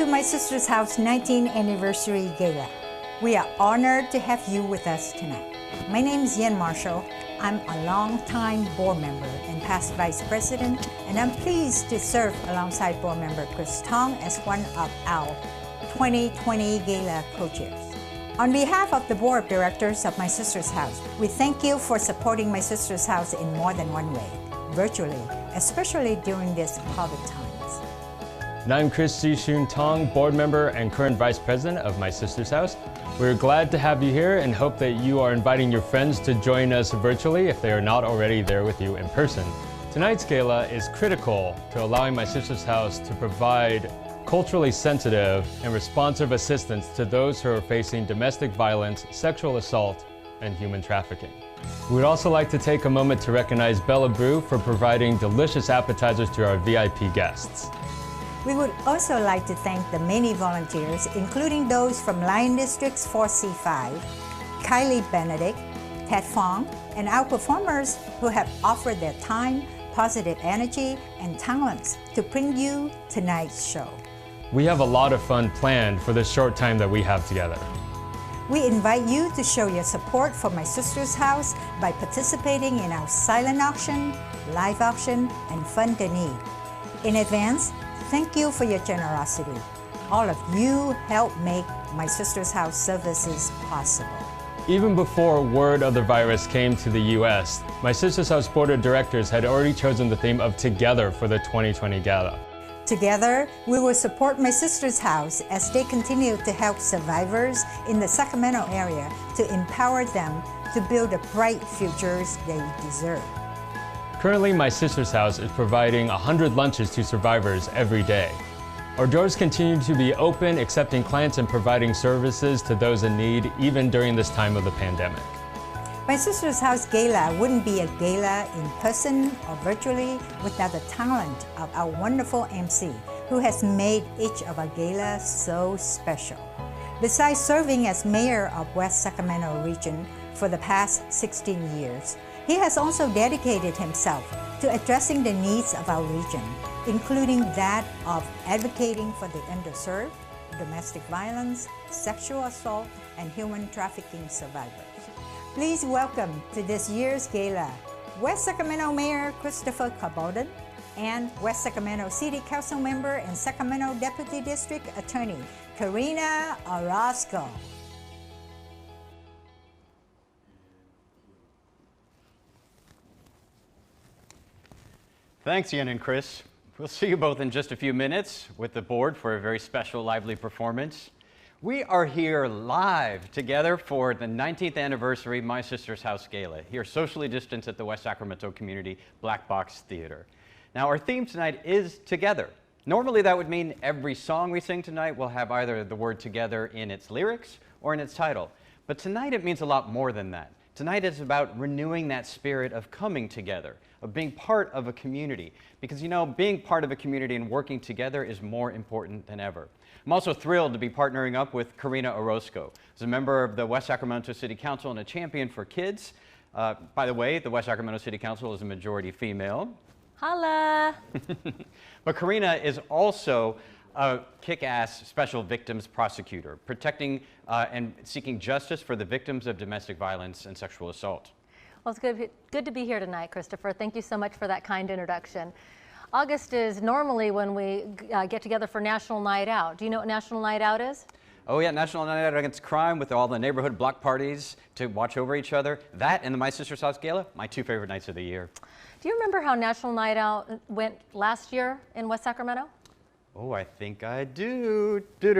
My Sister's House 19th Anniversary Gala. We are honored to have you with us tonight. My name is Yen Marshall. I'm a longtime board member and past vice president, and I'm pleased to serve alongside board member Chris Tong as one of our 2020 Gala co-chairs. On behalf of the board of directors of My Sister's House, we thank you for supporting My Sister's House in more than one way, virtually, especially during this COVID times. And I'm Chris Ji-Shun Tong, board member and current vice president of My Sister's House. We're glad to have you here and hope that you are inviting your friends to join us virtually if they are not already there with you in person. Tonight's gala is critical to allowing My Sister's House to provide culturally sensitive and responsive assistance to those who are facing domestic violence, sexual assault, and human trafficking. We would also like to take a moment to recognize Bella Brew for providing delicious appetizers to our VIP guests. We would also like to thank the many volunteers, including those from Lion District's 4C5, Kylie Benedict, Ted Fong, and our performers who have offered their time, positive energy, and talents to bring you tonight's show. We have a lot of fun planned for the short time that we have together. We invite you to show your support for My Sister's House by participating in our silent auction, live auction, and Fund the Need. In advance, thank you for your generosity. All of you help make My Sister's House services possible. Even before word of the virus came to the U.S., My Sister's House Board of Directors had already chosen the theme of Together for the 2020 Gala. Together, we will support My Sister's House as they continue to help survivors in the Sacramento area to empower them to build the bright futures they deserve. Currently, My Sister's House is providing 100 lunches to survivors every day. Our doors continue to be open, accepting clients and providing services to those in need, even during this time of the pandemic. My Sister's House Gala wouldn't be a gala in person or virtually without the talent of our wonderful MC, who has made each of our galas so special. Besides serving as mayor of West Sacramento region for the past 16 years, he has also dedicated himself to addressing the needs of our region, including that of advocating for the underserved, domestic violence, sexual assault, and human trafficking survivors. Please welcome to this year's gala, West Sacramento Mayor Christopher Cabaldon and West Sacramento City Council member and Sacramento Deputy District Attorney, Karina Orozco. Thanks, Ian and Chris. We'll see you both in just a few minutes with the board for a very special, lively performance. We are here live together for the 19th anniversary My Sister's House Gala, here socially distanced at the West Sacramento Community Black Box Theater. Now, our theme tonight is Together. Normally, that would mean every song we sing tonight will have either the word together in its lyrics or in its title. But tonight, it means a lot more than that. Tonight is about renewing that spirit of coming together, of being part of a community. Because, you know, being part of a community and working together is more important than ever. I'm also thrilled to be partnering up with Karina Orozco. As a member of the West Sacramento City Council and a champion for kids. By the way, the West Sacramento City Council is a majority female. Holla! But Karina is also a kick-ass special victims prosecutor, protecting and seeking justice for the victims of domestic violence and sexual assault. Well, it's good to be here tonight, Christopher. Thank you so much for that kind introduction. August is normally when we get together for National Night Out. Do you know what National Night Out is? Oh yeah, National Night Out Against Crime with all the neighborhood block parties to watch over each other. That and the My Sister's House Gala, my two favorite nights of the year. Do you remember how National Night Out went last year in West Sacramento? Oh, I think I do. Though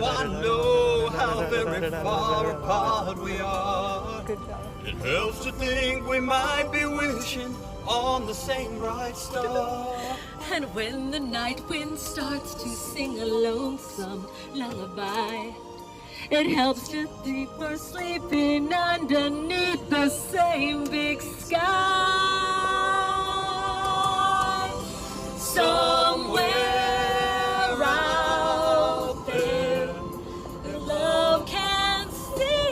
I know how very far apart we are, Good job. it helps to think we might be wishing on the same bright star. And when the night wind starts to sing a lonesome lullaby, it helps to think we're sleeping underneath the same big sky. Somewhere out there, the love can still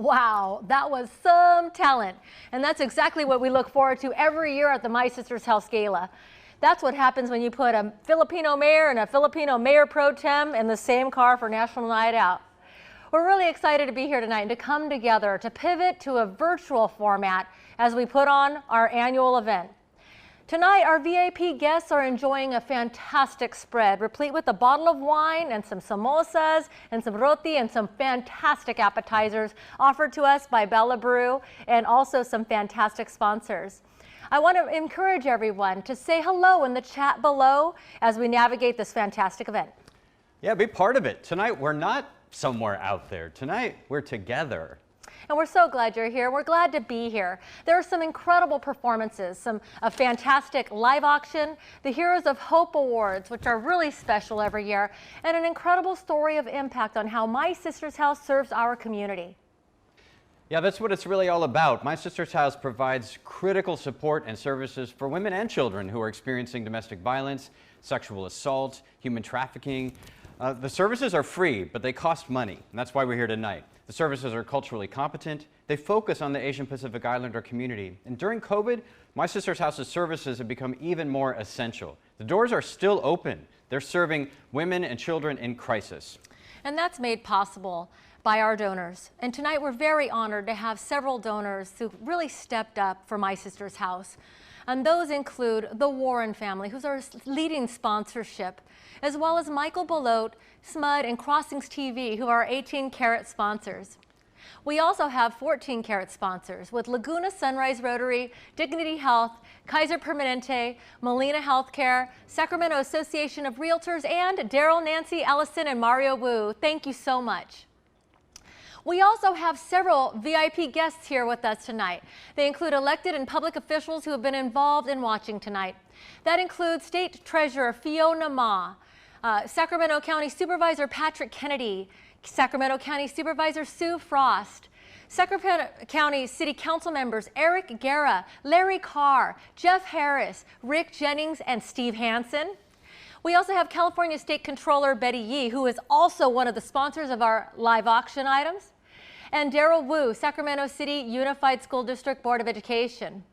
Wow, that was some talent. And that's exactly what we look forward to every year at the My Sister's House Gala. That's what happens when you put a Filipino mayor and a Filipino mayor pro tem in the same car for National Night Out. We're really excited to be here tonight and to come together to pivot to a virtual format as we put on our annual event. Tonight, our VIP guests are enjoying a fantastic spread, replete with a bottle of wine and some samosas and some roti and some fantastic appetizers offered to us by Bella Brew and also some fantastic sponsors. I want to encourage everyone to say hello in the chat below as we navigate this fantastic event. Yeah, be part of it. Tonight, we're not somewhere out there. Tonight, we're together. And we're so glad you're here. We're glad to be here. There are some incredible performances, a fantastic live auction, the Heroes of Hope Awards, which are really special every year, and an incredible story of impact on how My Sister's House serves our community. Yeah, that's what it's really all about. My Sister's House provides critical support and services for women and children who are experiencing domestic violence, sexual assault, human trafficking. The services are free, but they cost money, and that's why we're here tonight. The services are culturally competent. They focus on the Asian Pacific Islander community. And during COVID, My Sister's House's services have become even more essential. The doors are still open. They're serving women and children in crisis. And that's made possible by our donors. And tonight we're very honored to have several donors who really stepped up for My Sister's House. And those include the Warren family, who's our leading sponsorship, as well as Michael Belote, SMUD, and Crossings TV, who are 18-carat sponsors. We also have 14-carat sponsors with Laguna Sunrise Rotary, Dignity Health, Kaiser Permanente, Molina Healthcare, Sacramento Association of Realtors, and Daryl, Nancy, Ellison, and Mario Wu. Thank you so much. We also have several VIP guests here with us tonight. They include elected and public officials who have been involved in watching tonight. That includes State Treasurer Fiona Ma, Sacramento County Supervisor Patrick Kennedy, Sacramento County Supervisor Sue Frost, Sacramento County City Council members Eric Guerra, Larry Carr, Jeff Harris, Rick Jennings, and Steve Hansen. We also have California State Controller Betty Yee, who is also one of the sponsors of our live auction items, and Daryl Wu, Sacramento City Unified School District Board of Education.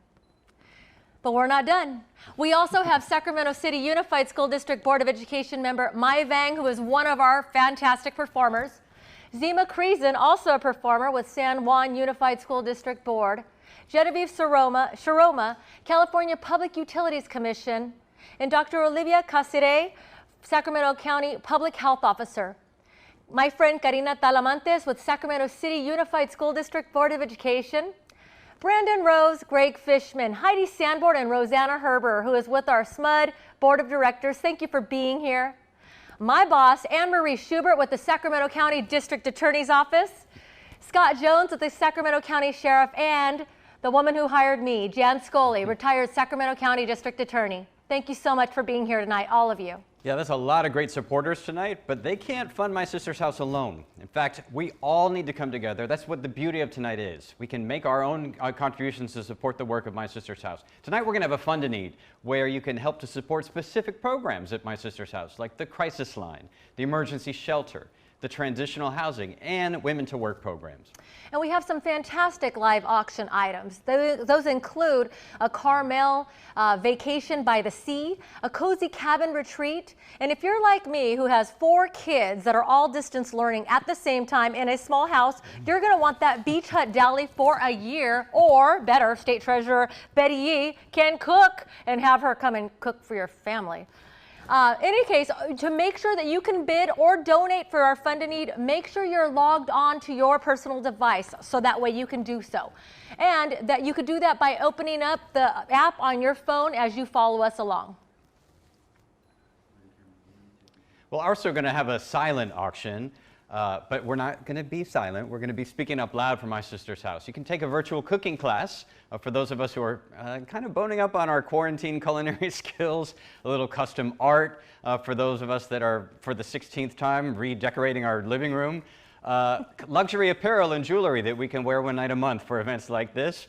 But we're not done. We also have Sacramento City Unified School District Board of Education member Mai Vang, who is one of our fantastic performers. Zima Creason, also a performer with San Juan Unified School District Board. Genevieve Sharoma, California Public Utilities Commission. And Dr. Olivia Casire, Sacramento County Public Health Officer. My friend Karina Talamantes with Sacramento City Unified School District Board of Education. Brandon Rose, Greg Fishman, Heidi Sanborn, and Rosanna Herber, who is with our SMUD Board of Directors. Thank you for being here. My boss, Anne-Marie Schubert with the Sacramento County District Attorney's Office. Scott Jones with the Sacramento County Sheriff, and the woman who hired me, Jan Scully, retired Sacramento County District Attorney. Thank you so much for being here tonight, all of you. Yeah, that's a lot of great supporters tonight, but they can't fund My Sister's House alone. In fact, we all need to come together. That's what the beauty of tonight is. We can make our own contributions to support the work of My Sister's House. Tonight we're going to have a Fund a Need, where you can help to support specific programs at My Sister's House, like the Crisis Line, the Emergency Shelter, the transitional housing, and women to work programs. And we have some fantastic live auction items. Those include a Carmel vacation by the sea, a cozy cabin retreat, and if you're like me, who has 4 kids that are all distance learning at the same time in a small house, you're going to want that beach hut dowry for a year, or better, State Treasurer Betty Yee can cook and have her come and cook for your family. In any case, to make sure that you can bid or donate for our Fund a Need, make sure you're logged on to your personal device so that way you can do so. And that you could do that by opening up the app on your phone as you follow us along. We're also going to have a silent auction, but we're not going to be silent. We're going to be speaking up loud for My Sister's House. You can take a virtual cooking class for those of us who are kind of boning up on our quarantine culinary skills, a little custom art for those of us that are, for the 16th time, redecorating our living room, luxury apparel and jewelry that we can wear one night a month for events like this.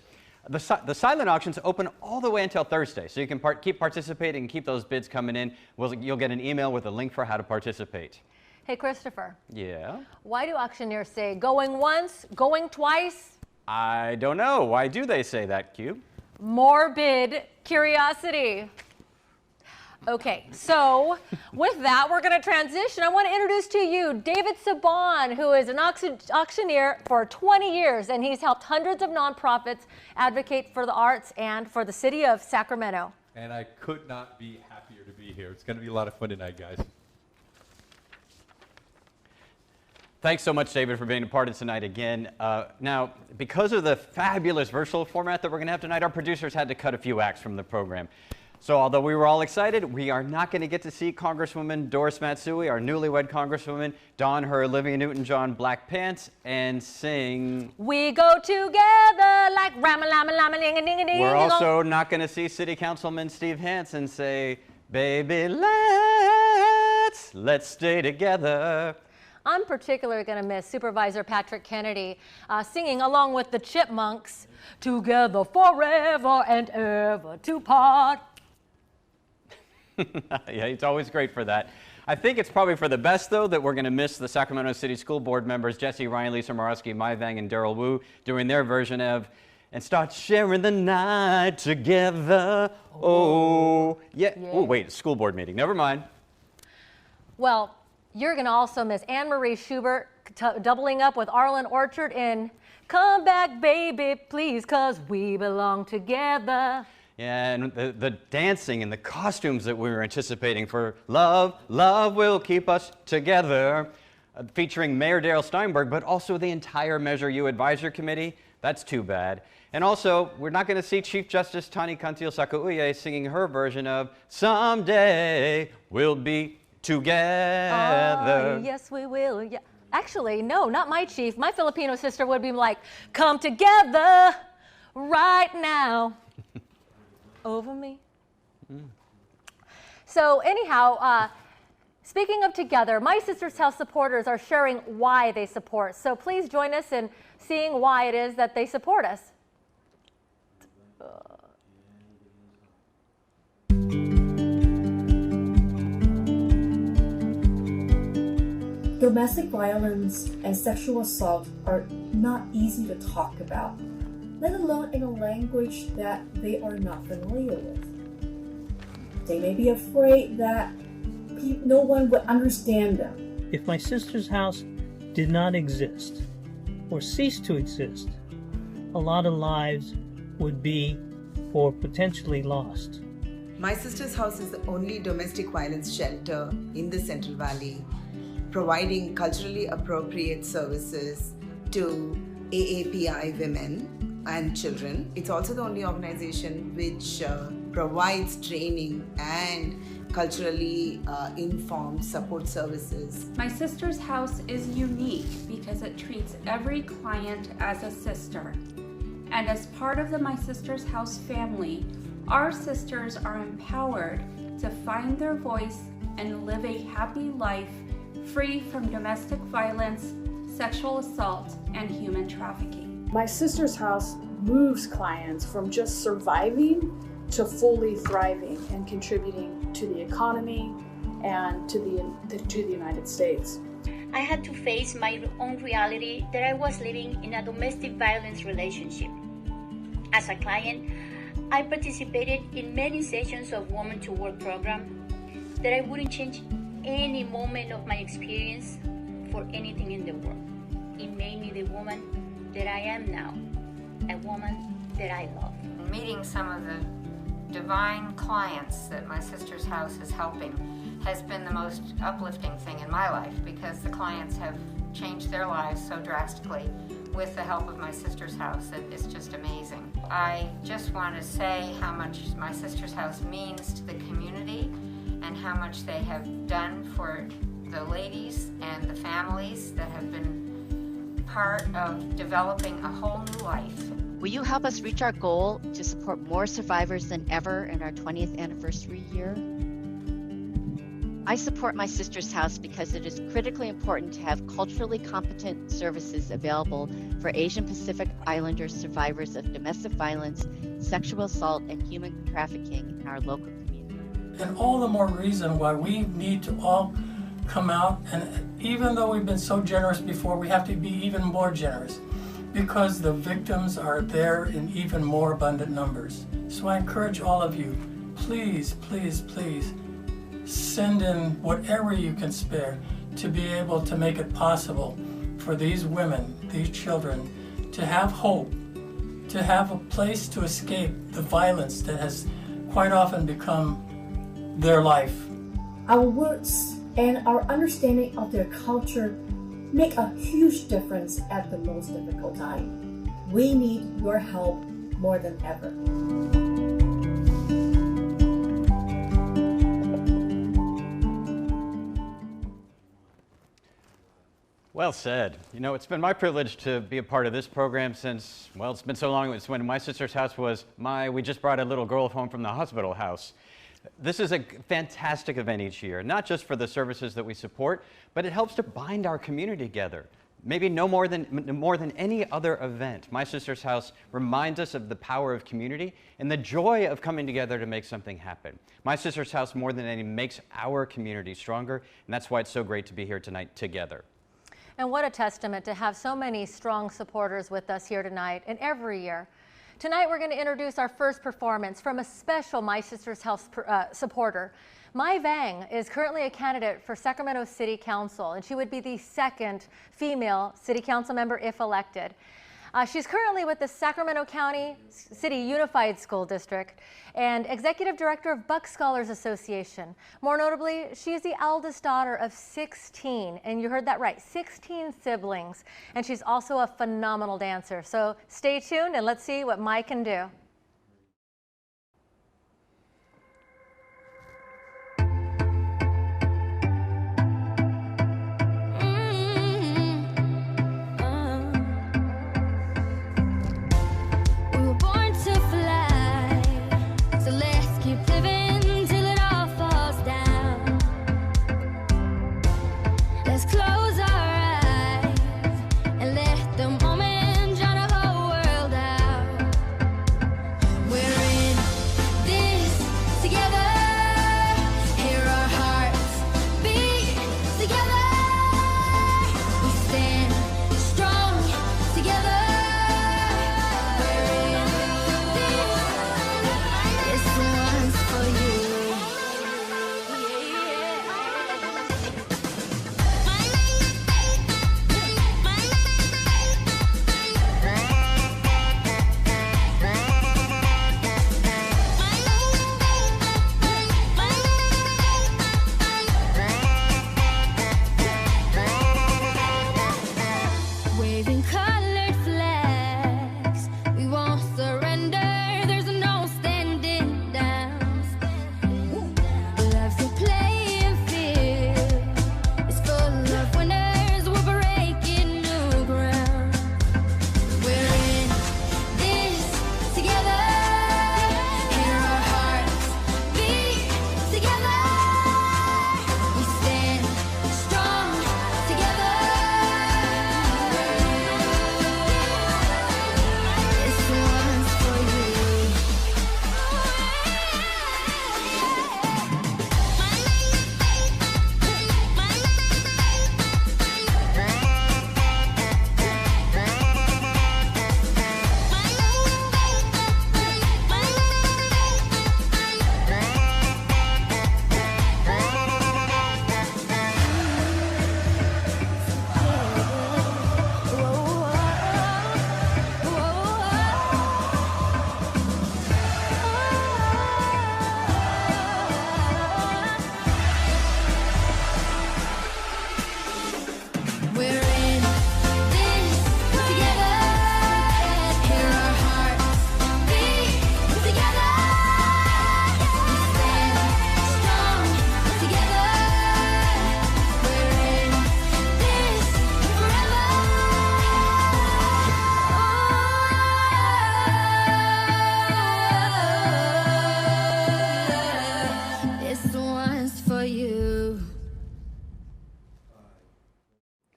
The silent auction's open all the way until Thursday, so you can keep participating and keep those bids coming in. You'll get an email with a link for how to participate. Hey, Christopher, Yeah? why do auctioneers say going once, going twice? I don't know. Why do they say that, Cube? Morbid curiosity. Okay, so with that, we're going to transition. I want to introduce to you David Saban, who is an auctioneer for 20 years, and he's helped hundreds of nonprofits advocate for the arts and for the city of Sacramento. And I could not be happier to be here. It's going to be a lot of fun tonight, guys. Thanks so much, David, for being a part of tonight again. Now, because of the fabulous virtual format that we're going to have tonight, our producers had to cut a few acts from the program. So although we were all excited, we are not going to get to see Congresswoman Doris Matsui, our newlywed Congresswoman, don her Olivia Newton-John black pants and sing We go together like rama-lama-lama-ling-a-ding-a-ding. We're also not going to see City Councilman Steve Hansen say, baby, let's stay together. I'm particularly going to miss Supervisor Patrick Kennedy singing along with the Chipmunks, together forever and ever to part. Yeah, he's always great for that. I think it's probably for the best, though, that we're going to miss the Sacramento City School Board members, Jesse Ryan, Lisa Morawski, Mai Vang, and Daryl Wu, doing their version of And Start Sharing the Night Together. Oh, yeah. Oh, wait, school board meeting. Never mind. Well, you're going to also miss Anne-Marie Schubert doubling up with Arlen Orchard in Come Back, Baby, Please, 'Cause We Belong Together. Yeah, and the dancing and the costumes that we were anticipating for Love, Love Will Keep Us Together, featuring Mayor Darrell Steinberg, but also the entire Measure U Advisory Committee. That's too bad. And also, we're not going to see Chief Justice Tani Kantil Sakauye singing her version of Someday We'll Be Together. Oh, yes, we will. Yeah. Actually, no, not my chief. My Filipino sister would be like, come together right now. Over me. So anyhow, speaking of together, My Sister's House supporters are sharing why they support. So please join us in seeing why it is that they support us. Domestic violence and sexual assault are not easy to talk about, let alone in a language that they are not familiar with. They may be afraid that no one would understand them. If My Sister's House did not exist or cease to exist, a lot of lives would be or potentially lost. My Sister's House is the only domestic violence shelter in the Central Valley, providing culturally appropriate services to AAPI women and children. It's also the only organization which provides training and culturally informed support services. My Sister's House is unique because it treats every client as a sister. And as part of the My Sister's House family, our sisters are empowered to find their voice and live a happy life free from domestic violence, sexual assault, and human trafficking. My Sister's House moves clients from just surviving to fully thriving and contributing to the economy and to the United States. I had to face my own reality that I was living in a domestic violence relationship. As a client, I participated in many sessions of Women to Work program that I wouldn't change any moment of my experience for anything in the world. It made me the woman that I am now, a woman that I love. Meeting some of the divine clients that My Sister's House is helping has been the most uplifting thing in my life, because the clients have changed their lives so drastically with the help of My Sister's House. It's just amazing. I just want to say how much My Sister's House means to the community and how much they have done for the ladies and the families that have been part of developing a whole new life. Will you help us reach our goal to support more survivors than ever in our 20th anniversary year? I support My Sister's House because it is critically important to have culturally competent services available for Asian Pacific Islander survivors of domestic violence, sexual assault, and human trafficking in our local community. And all the more reason why we need to all come out, and even though we've been so generous before, we have to be even more generous because the victims are there in even more abundant numbers. So I encourage all of you, please, please, please send in whatever you can spare to be able to make it possible for these women, these children, to have hope, to have a place to escape the violence that has quite often become their life. Our words and our understanding of their culture make a huge difference at the most difficult time. We need your help more than ever. Well said. You know, it's been my privilege to be a part of this program since, well, it's been so long. It was when My Sister's House was we just brought a little girl home from the hospital house. This is a fantastic event each year, not just for the services that we support, but it helps to bind our community together. Maybe no more than any other event, My Sister's House reminds us of the power of community and the joy of coming together to make something happen. My Sister's House, more than any, makes our community stronger, and that's why it's so great to be here tonight together. And what a testament to have so many strong supporters with us here tonight and every year. Tonight we're going to introduce our first performance from a special My Sister's House supporter. Mai Vang is currently a candidate for Sacramento City Council, and she would be the second female city council member if elected. She's currently with the Sacramento County City Unified School District and Executive Director of Buck Scholars Association. More notably, she's the eldest daughter of 16, and you heard that right, 16 siblings. And she's also a phenomenal dancer. So stay tuned and let's see what Mai can do.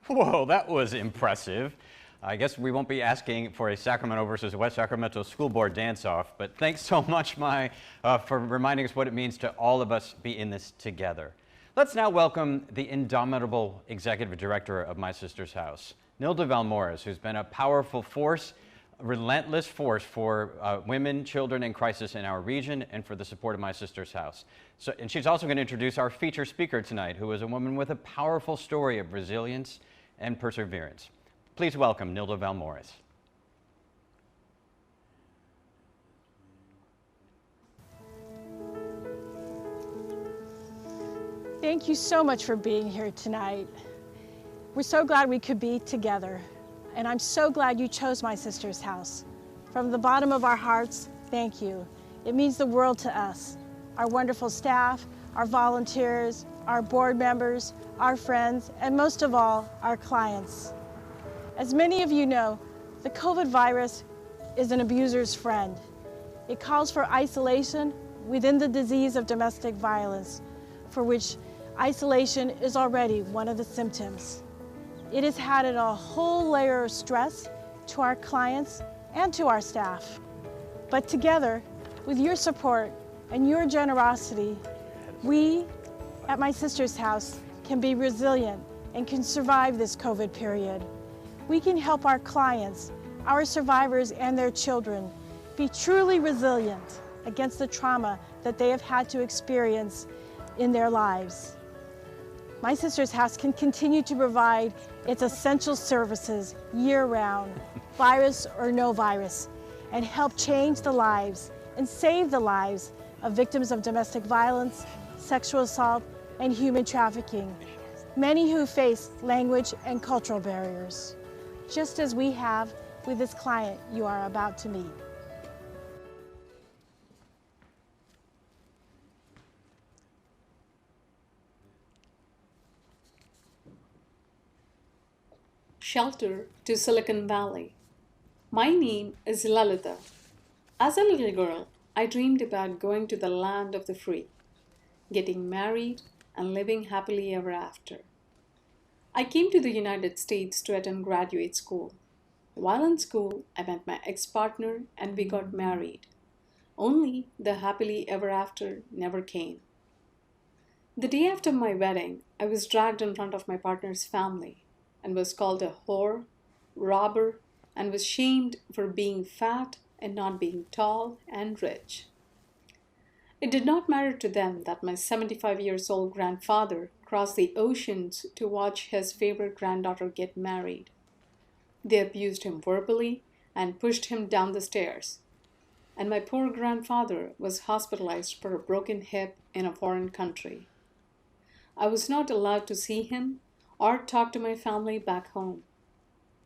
Whoa, that was impressive. I guess we won't be asking for a Sacramento versus West Sacramento School Board dance-off, but thanks so much, Mai, for reminding us what it means to all of us be in this together. Let's now welcome the indomitable executive director of My Sister's House, Nilda Valmores, who's been a powerful force, a relentless force for women, children in crisis in our region and for the support of My Sister's House. And she's also going to introduce our feature speaker tonight, who is a woman with a powerful story of resilience and perseverance. Please welcome Nilda Valmores. Thank you so much for being here tonight. We're so glad we could be together, and I'm so glad you chose My Sister's House. From the bottom of our hearts, thank you. It means the world to us, our wonderful staff, our volunteers, our board members, our friends, and most of all, our clients. As many of you know, the COVID virus is an abuser's friend. It calls for isolation within the disease of domestic violence, for which isolation is already one of the symptoms. It has added a whole layer of stress to our clients and to our staff. But together, with your support and your generosity, we at My Sister's House can be resilient and can survive this COVID period. We can help our clients, our survivors and their children be truly resilient against the trauma that they have had to experience in their lives. My Sister's House can continue to provide its essential services year-round, virus or no virus, and help change the lives and save the lives of victims of domestic violence, sexual assault, and human trafficking, many who face language and cultural barriers, just as we have with this client you are about to meet. Shelter to Silicon Valley. My name is Lalita. As a little girl, I dreamed about going to the land of the free, getting married and living happily ever after. I came to the United States to attend graduate school. While in school, I met my ex-partner and we got married. Only the happily ever after never came. The day after my wedding, I was dragged in front of my partner's family and was called a whore, robber, and was shamed for being fat and not being tall and rich. It did not matter to them that my 75-year-old grandfather crossed the oceans to watch his favorite granddaughter get married. They abused him verbally and pushed him down the stairs. And my poor grandfather was hospitalized for a broken hip in a foreign country. I was not allowed to see him or talk to my family back home.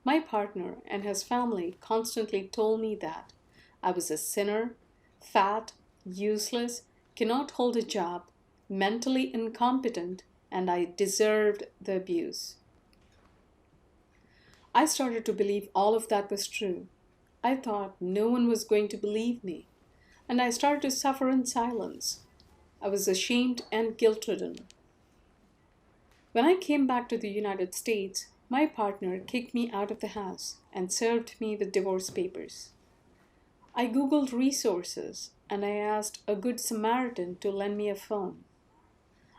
My partner and his family constantly told me that I was a sinner, fat, useless, cannot hold a job, mentally incompetent, and I deserved the abuse. I started to believe all of that was true. I thought no one was going to believe me, and I started to suffer in silence. I was ashamed and guilt-ridden. When I came back to the United States, my partner kicked me out of the house and served me with divorce papers. I Googled resources and I asked a good Samaritan to lend me a phone.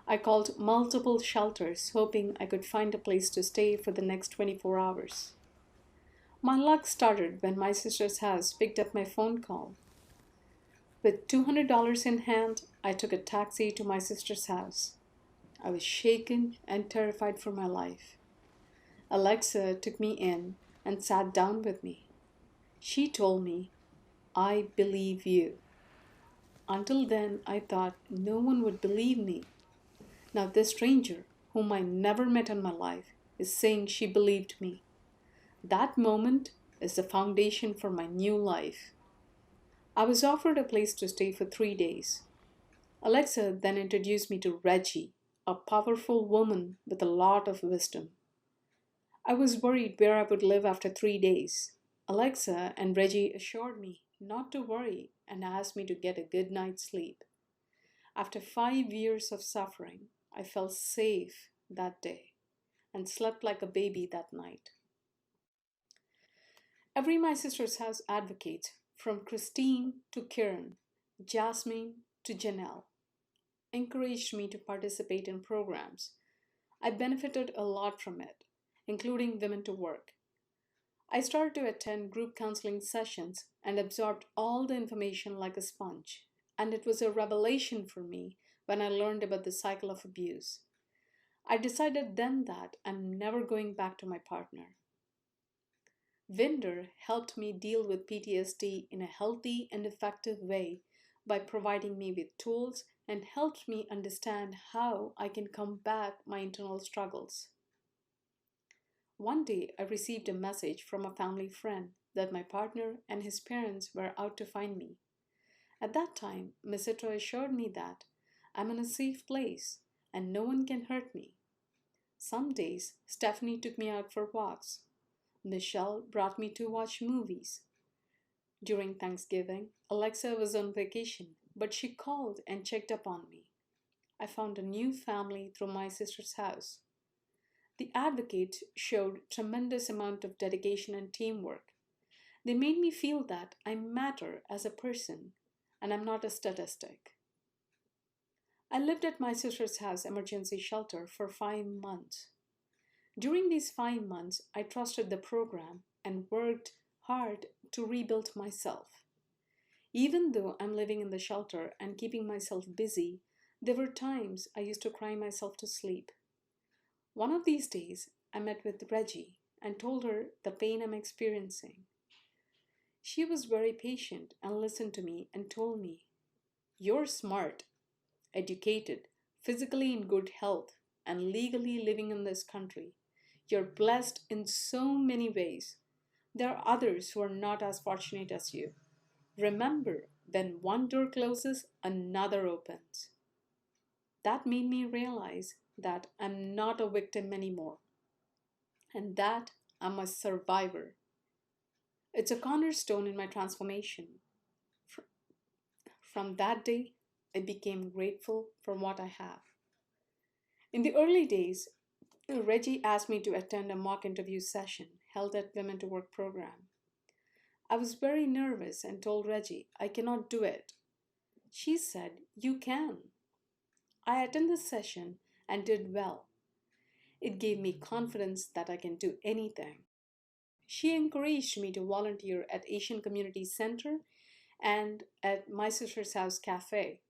I called multiple shelters hoping I could find a place to stay for the next 24 hours. My luck started when My Sister's House picked up my phone call. With $200 in hand, I took a taxi to My Sister's House. I was shaken and terrified for my life. Alexa took me in and sat down with me. She told me, "I believe you." Until then, I thought no one would believe me. Now this stranger, whom I never met in my life, is saying she believed me. That moment is the foundation for my new life. I was offered a place to stay for 3 days. Alexa then introduced me to Reggie, a powerful woman with a lot of wisdom. I was worried where I would live after 3 days. Alexa and Reggie assured me not to worry and asked me to get a good night's sleep. After 5 years of suffering, I felt safe that day and slept like a baby that night. Every My Sister's House advocate, from Christine to Karen, Jasmine to Janelle, encouraged me to participate in programs. I benefited a lot from it, including Women to Work. I started to attend group counseling sessions and absorbed all the information like a sponge. And it was a revelation for me when I learned about the cycle of abuse. I decided then that I'm never going back to my partner. Vinder helped me deal with PTSD in a healthy and effective way by providing me with tools and helped me understand how I can combat my internal struggles. One day, I received a message from a family friend that my partner and his parents were out to find me. At that time, Misito assured me that I'm in a safe place and no one can hurt me. Some days, Stephanie took me out for walks. Michelle brought me to watch movies. During Thanksgiving, Alexa was on vacation, but she called and checked up on me. I found a new family through my sister's house. The advocates showed tremendous amount of dedication and teamwork. They made me feel that I matter as a person and I'm not a statistic. I lived at my sister's house emergency shelter for 5 months. During these 5 months, I trusted the program and worked hard to rebuild myself. Even though I'm living in the shelter and keeping myself busy, there were times I used to cry myself to sleep. One of these days, I met with Reggie and told her the pain I'm experiencing. She was very patient and listened to me and told me, "You're smart, educated, physically in good health, and legally living in this country. You're blessed in so many ways. There are others who are not as fortunate as you. Remember, when one door closes, another opens." That made me realize that I'm not a victim anymore and that I'm a survivor. It's a cornerstone in my transformation. From that day, I became grateful for what I have. In the early days, Reggie asked me to attend a mock interview session held at Women to Work program. I was very nervous and told Reggie I cannot do it. She said, "You can." I attended the session and did well. It gave me confidence that I can do anything. She encouraged me to volunteer at Asian Community Center and at My Sister's House Cafe.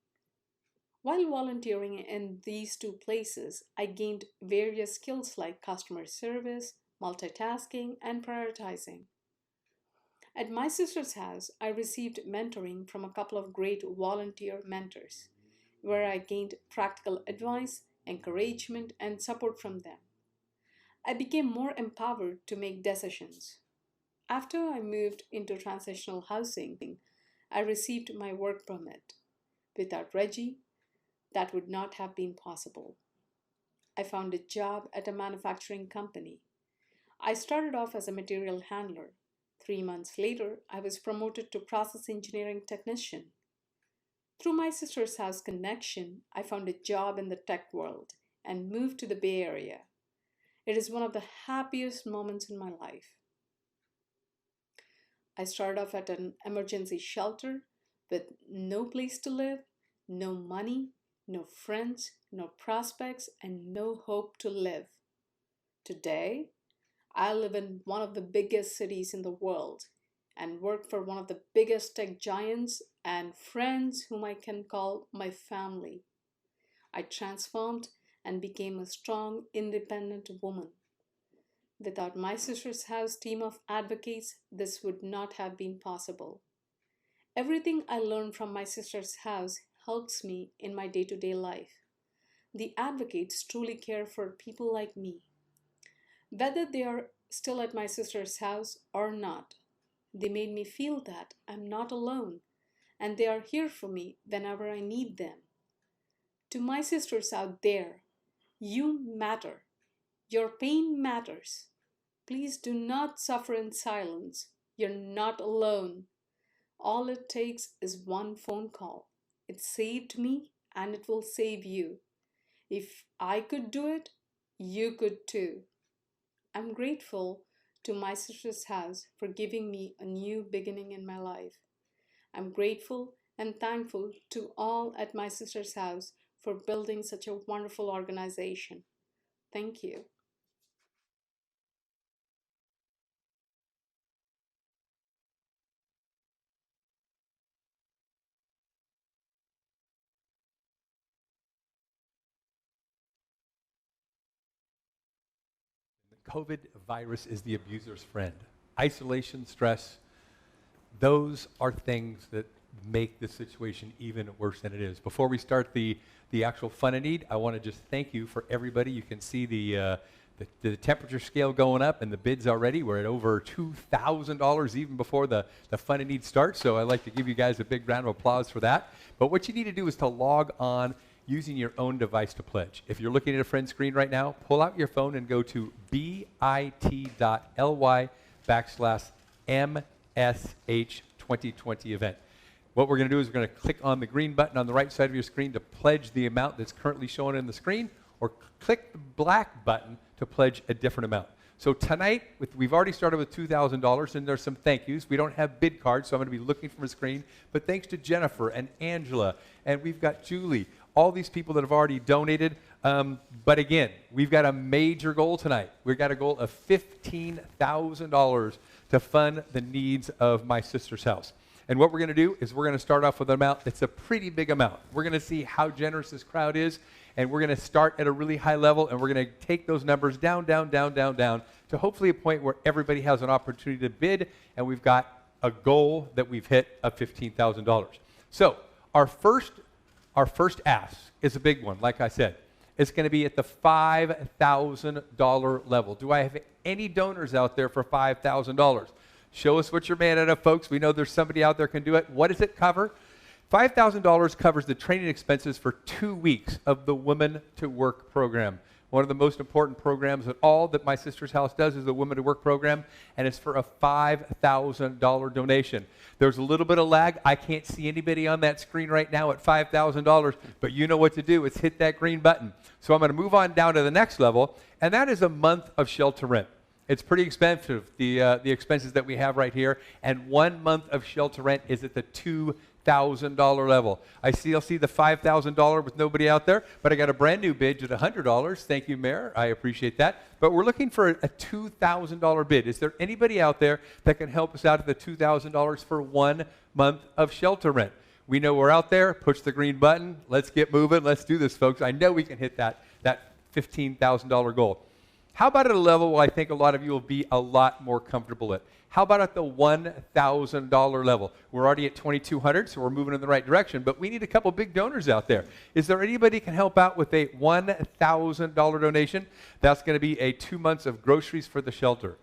While volunteering in these two places, I gained various skills like customer service, multitasking, and prioritizing. At My Sister's House, I received mentoring from a couple of great volunteer mentors, where I gained practical advice, encouragement, and support from them. I became more empowered to make decisions. After I moved into transitional housing, I received my work permit. Without Reggie, that would not have been possible. I found a job at a manufacturing company. I started off as a material handler. 3 months later, I was promoted to process engineering technician. Through My Sister's House connection, I found a job in the tech world and moved to the Bay Area. It is one of the happiest moments in my life. I started off at an emergency shelter with no place to live, no money, no friends, no prospects, and no hope to live. Today, I live in one of the biggest cities in the world and work for one of the biggest tech giants and friends whom I can call my family. I transformed and became a strong, independent woman. Without My Sister's House team of advocates, this would not have been possible. Everything I learned from My Sister's House helps me in my day-to-day life. The advocates truly care for people like me. Whether they are still at My Sister's House or not, they made me feel that I'm not alone and they are here for me whenever I need them. To my sisters out there, you matter. Your pain matters. Please do not suffer in silence. You're not alone. All it takes is one phone call. It saved me and it will save you. If I could do it, you could too. I'm grateful to My Sister's House for giving me a new beginning in my life. I'm grateful and thankful to all at My Sister's House for for building such a wonderful organization. Thank you. COVID virus is the abuser's friend. Isolation, stress, those are things that make the situation even worse than it is. Before we start the actual fun and need, I want to just thank you for everybody. You can see the temperature scale going up and the bids already. We're at over $2,000 even before the fun and need starts. So I'd like to give you guys a big round of applause for that. But what you need to do is to log on using your own device to pledge. If you're looking at a friend's screen right now, pull out your phone and go to bit.ly/MSH2020 event. What we're going to do is we're going to click on the green button on the right side of your screen to pledge the amount that's currently shown on the screen, or click the black button to pledge a different amount. So tonight, we've already started with $2,000, and there's some thank yous. We don't have bid cards, so I'm going to be looking from a screen. But thanks to Jennifer and Angela, and we've got Julie, all these people that have already donated. But again, we've got a major goal tonight. We've got a goal of $15,000 to fund the needs of My Sister's House. And what we're going to do is we're going to start off with an amount that's a pretty big amount. We're going to see how generous this crowd is, and we're going to start at a really high level, and we're going to take those numbers down, down, down, down, down, to hopefully a point where everybody has an opportunity to bid, and we've got a goal that we've hit of $15,000. So our first ask is a big one, like I said. It's going to be at the $5,000 level. Do I have any donors out there for $5,000? Show us what you're made out of, folks. We know there's somebody out there can do it. What does it cover? $5,000 covers the training expenses for 2 weeks of the Women to Work program. One of the most important programs at all that My Sister's House does is the Women to Work program, and it's for a $5,000 donation. There's a little bit of lag. I can't see anybody on that screen right now at $5,000, but you know what to do. It's hit that green button. So I'm going to move on down to the next level, and that is a month of shelter rent. It's pretty expensive, the expenses that we have right here, and 1 month of shelter rent is at the $2,000 level. I'll see the $5,000 with nobody out there, but I got a brand new bid at $100. Thank you, Mayor. I appreciate that. But we're looking for a $2,000 bid. Is there anybody out there that can help us out at the $2,000 for 1 month of shelter rent? We know we're out there. Push the green button. Let's get moving. Let's do this, folks. I know we can hit that $15,000 goal. How about at a level where I think a lot of you will be a lot more comfortable at? How about at the $1,000 level? We're already at $2,200, so we're moving in the right direction, but we need a couple big donors out there. Is there anybody can help out with a $1,000 donation? That's going to be a 2 months of groceries for the shelter.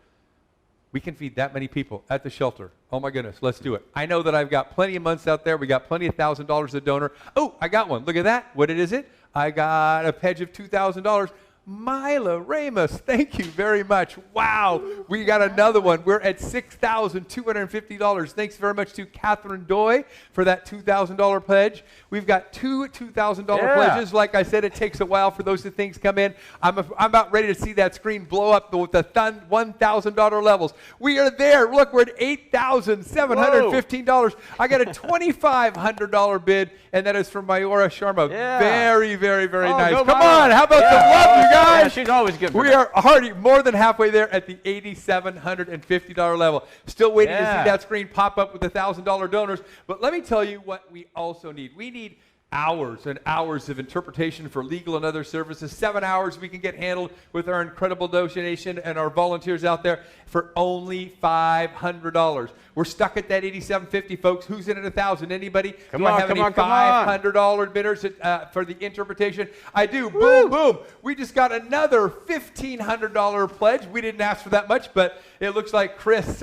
We can feed that many people at the shelter. Oh my goodness, let's do it. I know that I've got plenty of months out there. We got plenty of $1,000 a donor. Oh, I got one. Look at that. What is it? I got a pledge of $2,000. Mila Ramos, thank you very much. Wow, we got another one. We're at $6,250. Thanks very much to Catherine Doy for that $2,000 pledge. We've got two $2,000 pledges. Like I said, it takes a while for those things come in. I'm about ready to see that screen blow up with the $1,000 levels. We are there. Look, we're at $8,715. I got a $2,500 bid, and that is from Mayura Sharma. Very, very, very nice. Come on, how about some love, you guys? Yeah, she's always good. We are already more than halfway there at the $8,750 level. Still waiting to see that screen pop up with the $1,000 donors. But let me tell you what we also need. We need hours and hours of interpretation for legal and other services. 7 hours we can get handled with our incredible donation and our volunteers out there for only $500. We're stuck at that $8,750, folks. Who's in at $1,000? Anybody? Do I have any $500 bidders for the interpretation? I do. Boom, boom. We just got another $1,500 pledge. We didn't ask for that much, but it looks like Chris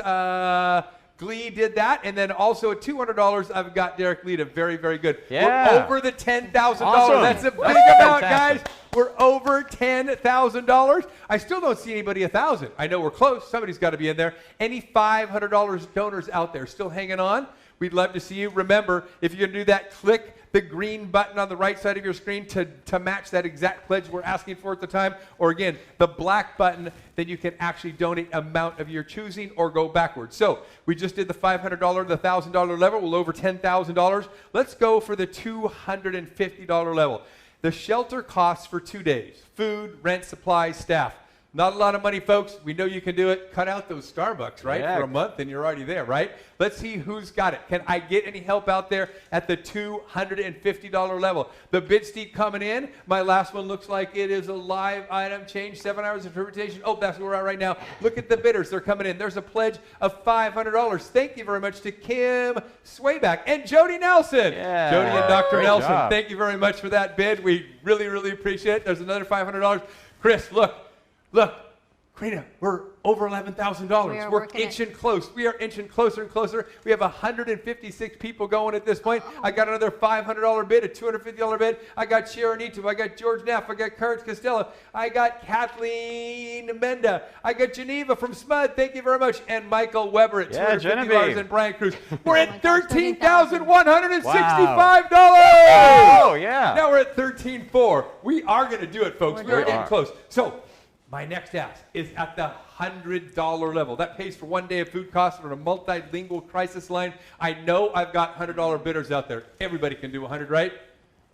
Glee did that, and then also at $200, I've got Derek Lita. Very, very good. We're over the $10,000. That's a big amount, guys. We're over $10,000. I still don't see anybody $1,000. I know we're close. Somebody's got to be in there. Any $500 donors out there still hanging on? We'd love to see you. Remember, if you're going to do that, click the green button on the right side of your screen to match that exact pledge we're asking for at the time. Or again, the black button, then you can actually donate amount of your choosing or go backwards. So we just did the $500, the $1,000 level. We're over $10,000. Let's go for the $250 level. The shelter costs for 2 days. Food, rent, supplies, staff. Not a lot of money, folks. We know you can do it. Cut out those Starbucks, right? Yeah. For a month and you're already there, right? Let's see who's got it. Can I get any help out there at the $250 level? The bid steep coming in. My last one looks like it is a live item change, 7 hours of interpretation. Oh, that's where we're at right now. Look at the bidders. They're coming in. There's a pledge of $500. Thank you very much to Kim Swayback and Jody Nelson. Yeah. Jody and Dr. Great Nelson, job. thank you very much for that bid. We really, really appreciate it. There's another $500. Chris, look. Look, Karina, we're over $11,000. We're inching close. We are inching closer and closer. We have 156 people going at this point. I got another $500 bid, a $250 bid. I got Sharon Eatum. I got George Neff. I got Courage Costello. I got Kathleen Menda. I got Geneva from SMUD. Thank you very much. And Michael Weber at $250 and Brian Cruz. We're at $13,165. Oh, yeah. Now we're at $13,400. We are going to do it, folks. We are getting close. So, my next ask is at the $100 level. That pays for 1 day of food costs for a multilingual crisis line. I know I've got $100 bidders out there. Everybody can do 100, right?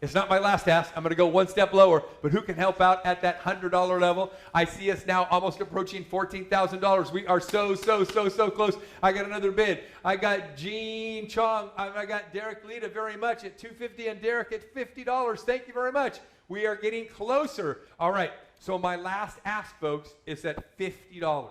It's not my last ask. I'm going to go one step lower, but who can help out at that $100 level? I see us now almost approaching $14,000. We are so close. I got another bid. I got Gene Chong. I got Derek Lita very much at $250 and Derek at $50. Thank you very much. We are getting closer. All right. So my last ask, folks, is at $50.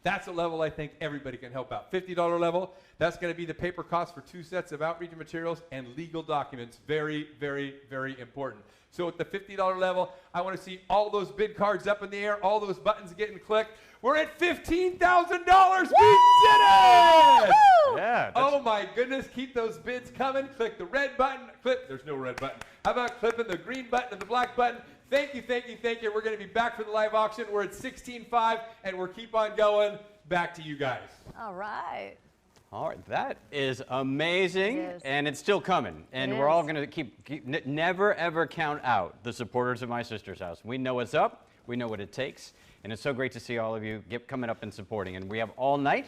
That's a level I think everybody can help out. $50 level, that's going to be the paper cost for 2 sets of outreach materials and legal documents. Very, very, very important. So at the $50 level, I want to see all those bid cards up in the air, all those buttons getting clicked. We're at $15,000. We did it! Yeah. Oh my goodness, keep those bids coming. Click the red button. There's no red button. How about clipping the green button and the black button? Thank you. We're going to be back for the live auction. We're at 16.5, and we'll keep on going. Back to you guys. All right. All right, that is amazing, and it's still coming. And we're all going to keep never, ever count out the supporters of My Sister's House. We know what's up. We know what it takes. And it's so great to see all of you coming up and supporting. And we have all night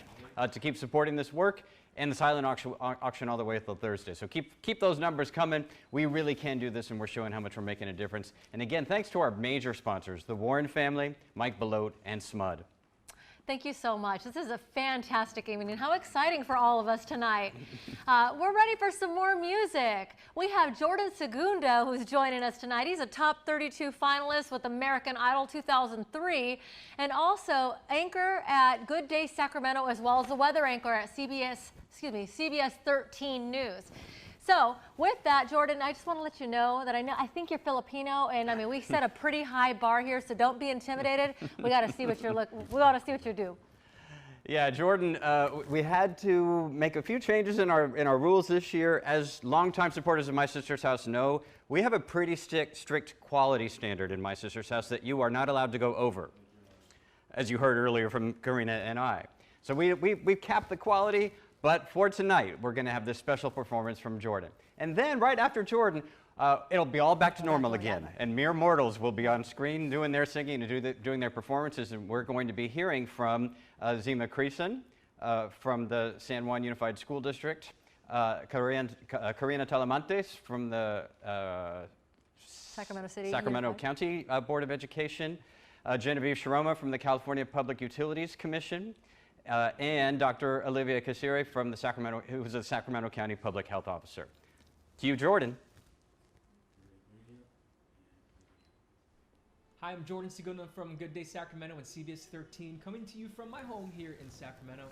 to keep supporting this work and the silent auction all the way until Thursday. So keep those numbers coming. We really can do this, and we're showing how much we're making a difference. And again, thanks to our major sponsors, the Warren family, Mike Belote, and SMUD. Thank you so much. This is a fantastic evening, and how exciting for all of us tonight. We're ready for some more music. We have Jordan Segundo, who's joining us tonight. He's a top 32 finalist with American Idol 2003, and also anchor at Good Day Sacramento, as well as the weather anchor at CBS 13 News. So with that, Jordan, I just want to let you know that I think you're Filipino, and I mean, we set a pretty high bar here, so don't be intimidated. We got to see what you do. Yeah, Jordan, we had to make a few changes in our rules this year. As longtime supporters of My Sister's House know, we have a pretty strict quality standard in My Sister's House that you are not allowed to go over, as you heard earlier from Karina and I. So we've capped the quality. But for tonight, we're going to have this special performance from Jordan. And then right after Jordan, it'll be all back to normal again. And mere mortals will be on screen doing their singing and doing their performances. And we're going to be hearing from Zima Creason from the San Juan Unified School District, Karina Talamantes from the Sacramento County Board of Education, Genevieve Sharoma from the California Public Utilities Commission, and Dr. Olivia Casire from the who's the Sacramento County Public Health Officer. To you, Jordan. Hi, I'm Jordan Segundo from Good Day Sacramento and CBS 13, coming to you from my home here in Sacramento.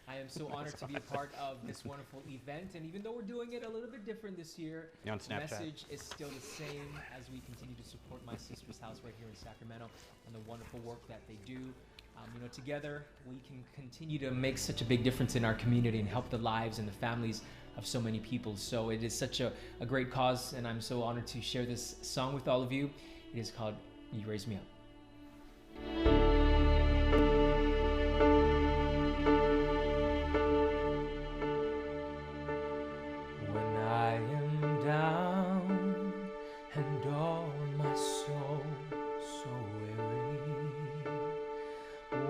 I am so honored to be a part of this wonderful event, and even though we're doing it a little bit different this year, the message is still the same as we continue to support My Sister's House right here in Sacramento and the wonderful work that they do. Together we can continue to make such a big difference in our community and help the lives and the families of so many people. So it is such a great cause, and I'm so honored to share this song with all of you. It is called You Raise Me Up. When I am down and all my soul so weary,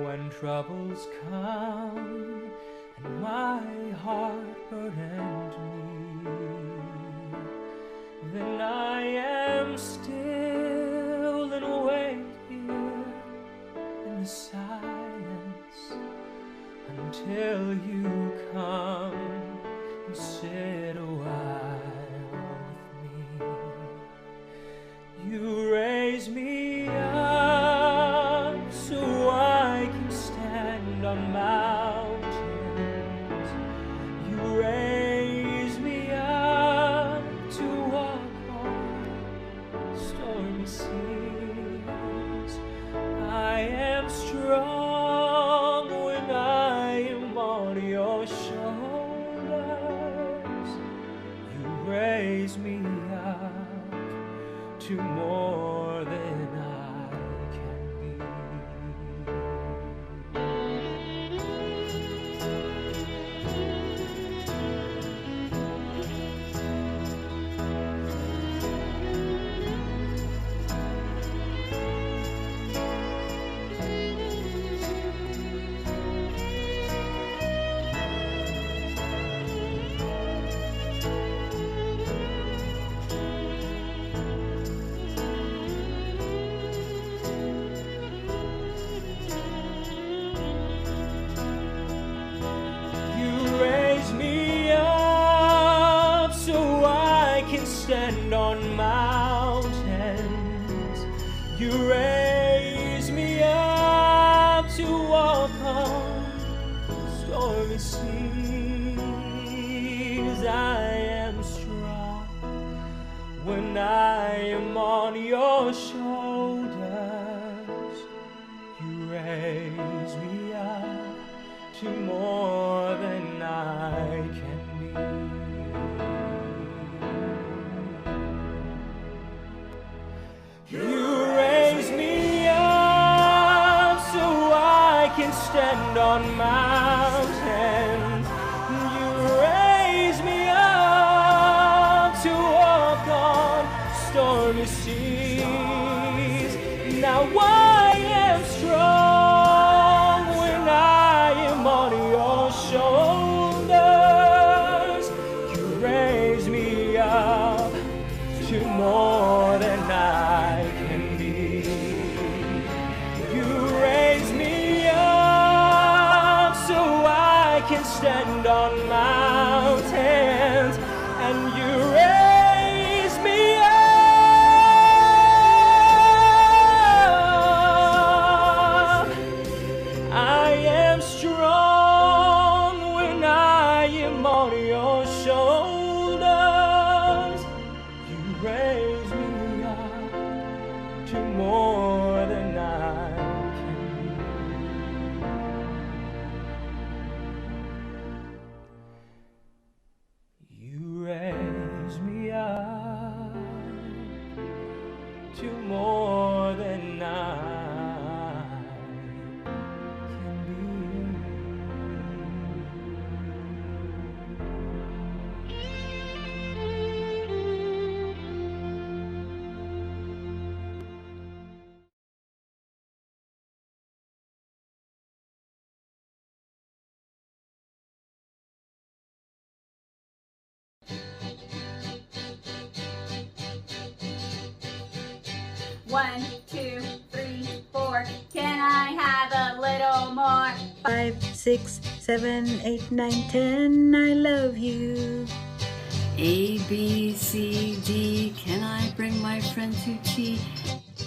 when troubles come and my heart burdened me, then I am still till you come and sit a while with me. You raise me up so I can stand on mountains. You raise me up to walk on stormy seas. I am strong when I am on your shoulders. You raise me up to more than I can be. Stand on mountains. You raise me up to walk on stormy seas. I am strong when I am on your shoulders. You raise me up to more than I can be. You raise me up so I can stand on mountains. You raise me up to walk on stormy seas. Now I am strong when I am on your shoulders. You raise me up to more than I can be. You raise me up so I can stand on mountains, and you raise me up. I am strong when I am on your shoulders. You raise me up to more than I can be. You raise me up to more than I can be. One, 2, 3, 4. Can I have a little more? 5, 6, 7, 8, 9, 10. I love you. A, B, C, D. Can I bring my friend to tea?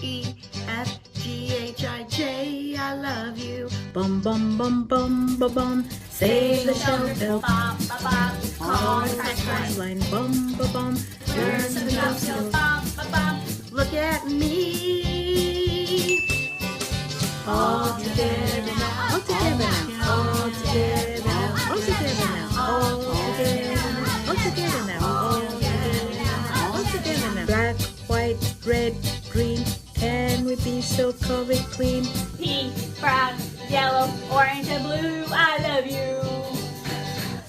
E, F, G, H, I, J. I love you. Bum, bum, bum, bum, bum, bum. Save the shelter. Bop, bop, bop. Call the crash line. Bum, bum, bum. Turn some jump skills. Bop, bop, bop. Look at me. All together now. All together now. All together now. All together now. All together now. All together now. All together now. All together now. Black, white, red, green. Can we be so COVID clean? Pink, brown, yellow, orange, and blue. I love you.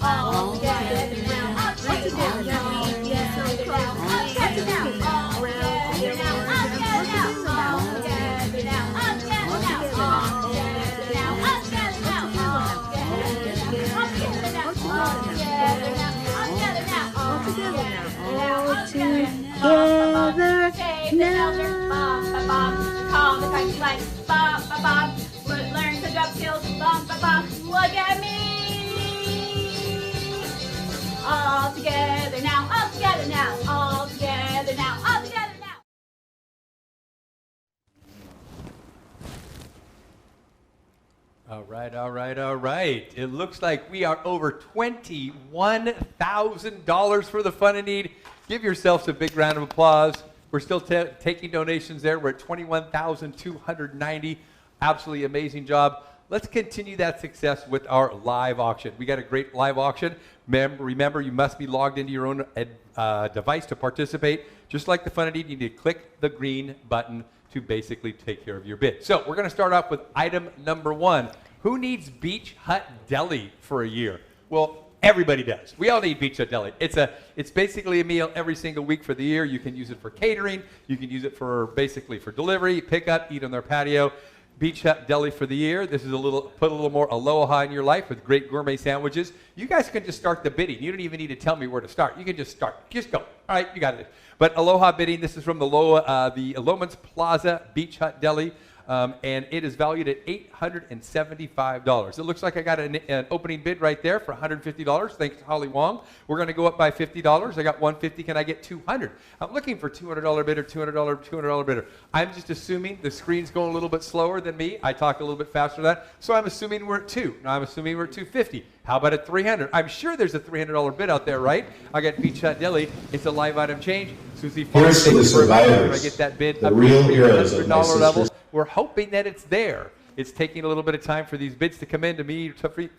All together now. All together now. All together now. All together now. All together now. All together now. All together now. All together now. All together now. All together now. All together now. All together now. All together now. All together now. All together now. Bop, bop, bop. Call the crazy lights. Bop, bop, bop. Learn to drop skills. Bop, bop, bop. Look at me. all together now, all together now, all together now, all together now. All right, all right, all right. It looks like we are over $21,000 for the Fun and Need. Give yourselves a big round of applause. We're still taking donations there. We're at $21,290. Absolutely amazing job. Let's continue that success with our live auction. We got a great live auction. Remember, you must be logged into your own device to participate. Just like the Fun and Need, you need to click the green button to basically take care of your bid. So we're going to start off with item number 1. Who needs Beach Hut Deli for a year? Well, everybody does. We all need Beach Hut Deli. It's basically a meal every single week for the year. You can use it for catering. You can use it for basically for delivery, pick up, eat on their patio. Beach Hut Deli for the year. This is put a little more aloha in your life with great gourmet sandwiches. You guys can just start the bidding. You don't even need to tell me where to start. You can just start. Just go. All right, you got it. But aloha bidding. This is from the Lomans Plaza Beach Hut Deli. And it is valued at $875. It looks like I got an opening bid right there for $150. Thanks to Holly Wong. We're going to go up by $50. I got $150. Can I get $200? I'm looking for $200 bidder, $200 bidder. I'm just assuming the screen's going a little bit slower than me. I talk a little bit faster than that. So I'm assuming we're at 2. No, I'm assuming we're at $250. How about at $300? I'm sure there's a $300 bid out there, right? I got Beach Hut Deli. It's a live item change. Susie Farms, thank you very much. When I get that bid up to the $300 level, we're hoping that it's there. It's taking a little bit of time for these bids to come in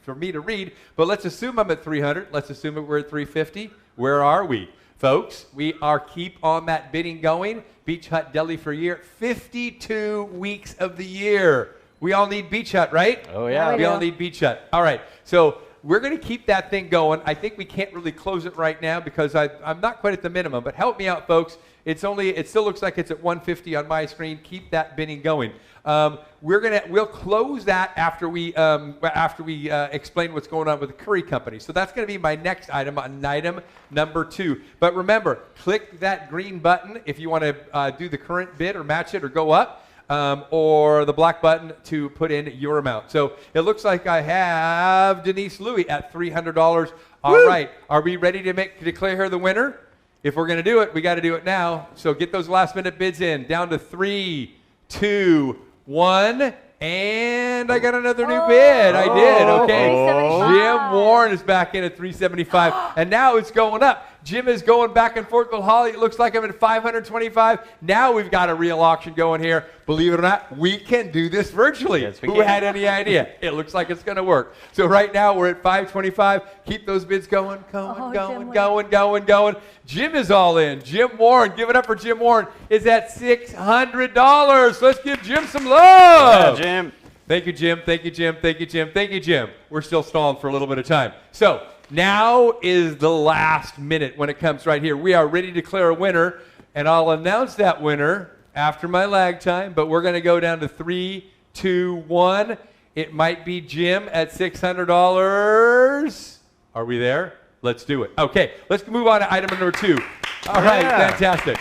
for me to read, but let's assume I'm at 300. Let's assume that we're at 350. Where are we? Folks, we are keep on that bidding going. Beach Hut Deli for a year, 52 weeks of the year. We all need Beach Hut, right? Oh, yeah. We all need Beach Hut. All right, so we're going to keep that thing going. I think we can't really close it right now because I'm not quite at the minimum, but help me out, folks. It still looks like it's at 150 on my screen. Keep that bidding going. We'll close that after we explain what's going on with the Curry Company. So that's going to be my next item, on item number 2. But remember, click that green button if you want to do the current bid or match it or go up. Or the black button to put in your amount. So it looks like I have Denise Louie at $300. All right, are we ready to declare her the winner? If we're going to do it, we got to do it now. So get those last minute bids in. Down to 3, 2, 1. And I got another new bid. I did. Okay. Jim Warren is back in at $375. And now it's going up. Jim is going back and forth with Holly. It looks like I'm at $525. Now we've got a real auction going here. Believe it or not, we can do this virtually. Yes, Who had any idea? It looks like it's going to work. So right now we're at $525. Keep those bids going. Going. Jim is all in. Jim Warren, give it up for Jim Warren, is at $600. Let's give Jim some love. Yeah, Jim. Thank you, Jim. Thank you, Jim. Thank you, Jim. Thank you, Jim. We're still stalling for a little bit of time. So now is the last minute when it comes right here. We are ready to declare a winner, and I'll announce that winner after my lag time, but we're going to go down to 3, 2, 1. It might be Jim at $600. Are we there? Let's do it. Okay, let's move on to item number 2. All right, fantastic.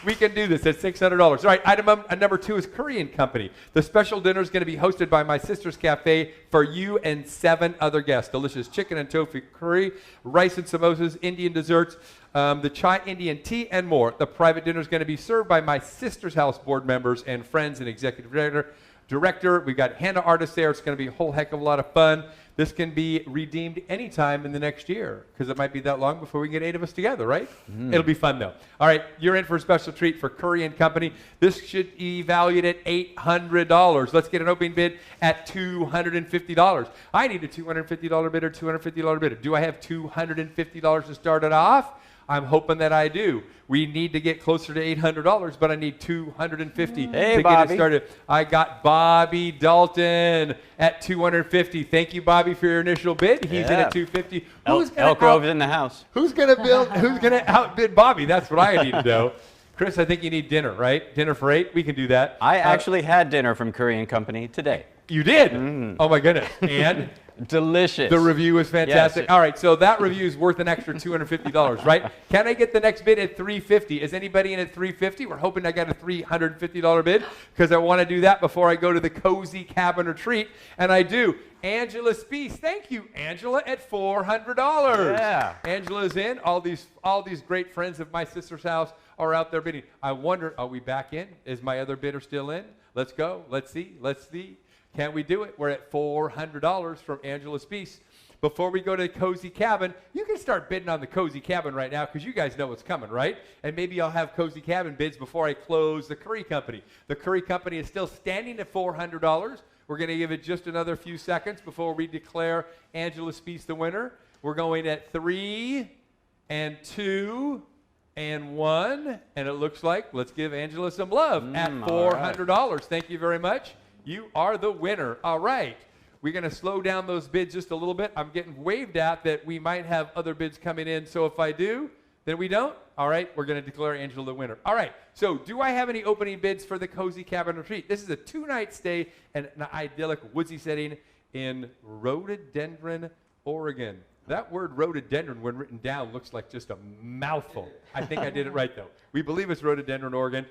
We can do this at $600. All right, item number 2 is Curry and Company. The special dinner is going to be hosted by My Sister's Cafe for you and 7 other guests. Delicious chicken and tofu curry, rice and samosas, Indian desserts, the chai Indian tea, and more. The private dinner is going to be served by My Sister's House board members and friends and executive director. We've got henna artists there. It's going to be a whole heck of a lot of fun. This can be redeemed anytime in the next year because it might be that long before we get 8 of us together, right? It'll be fun, though. All right, you're in for a special treat for Curry and Company. This should be valued at $800. Let's get an opening bid at $250. I need a $250 bidder, $250 bidder. Do I have $250 to start it off? I'm hoping that I do. We need to get closer to $800, but I need $250 to get it started. I got Bobby Dalton at $250. Thank you, Bobby, for your initial bid. He's in at $250. Elk Grove's in the house. Who's going to outbid Bobby? That's what I need to know. Chris, I think you need dinner, right? Dinner for 8? We can do that. I actually had dinner from Curry and Company today. You did? Oh my goodness. And? Delicious. The review was fantastic. Yes. All right, so that review is worth an extra $250, right? Can I get the next bid at $350? Is anybody in at $350? We're hoping I got a $350 bid because I want to do that before I go to the Cozy Cabin Retreat, and I do. Angela Spees, thank you, Angela, at $400. Yeah. Angela's in. All these great friends of My Sister's House are out there bidding. I wonder, are we back in? Is my other bidder still in? Let's go. Let's see. Let's see. Can we do it? We're at $400 from Angela Spees. Before we go to the Cozy Cabin, you can start bidding on the Cozy Cabin right now because you guys know what's coming, right? And maybe I'll have Cozy Cabin bids before I close the Curry Company. The Curry Company is still standing at $400. We're going to give it just another few seconds before we declare Angela Spees the winner. We're going at 3 and 2 and 1, and it looks like, let's give Angela some love at $400. Right. Thank you very much. You are the winner. All right. We're going to slow down those bids just a little bit. I'm getting waved at that we might have other bids coming in. So if I do, then we don't. All right. We're going to declare Angela the winner. All right. So do I have any opening bids for the Cozy Cabin Retreat? This is a 2-night stay in an idyllic woodsy setting in Rhododendron, Oregon. That word rhododendron, when written down, looks like just a mouthful. I think I did it right, though. We believe it's Rhododendron, Oregon.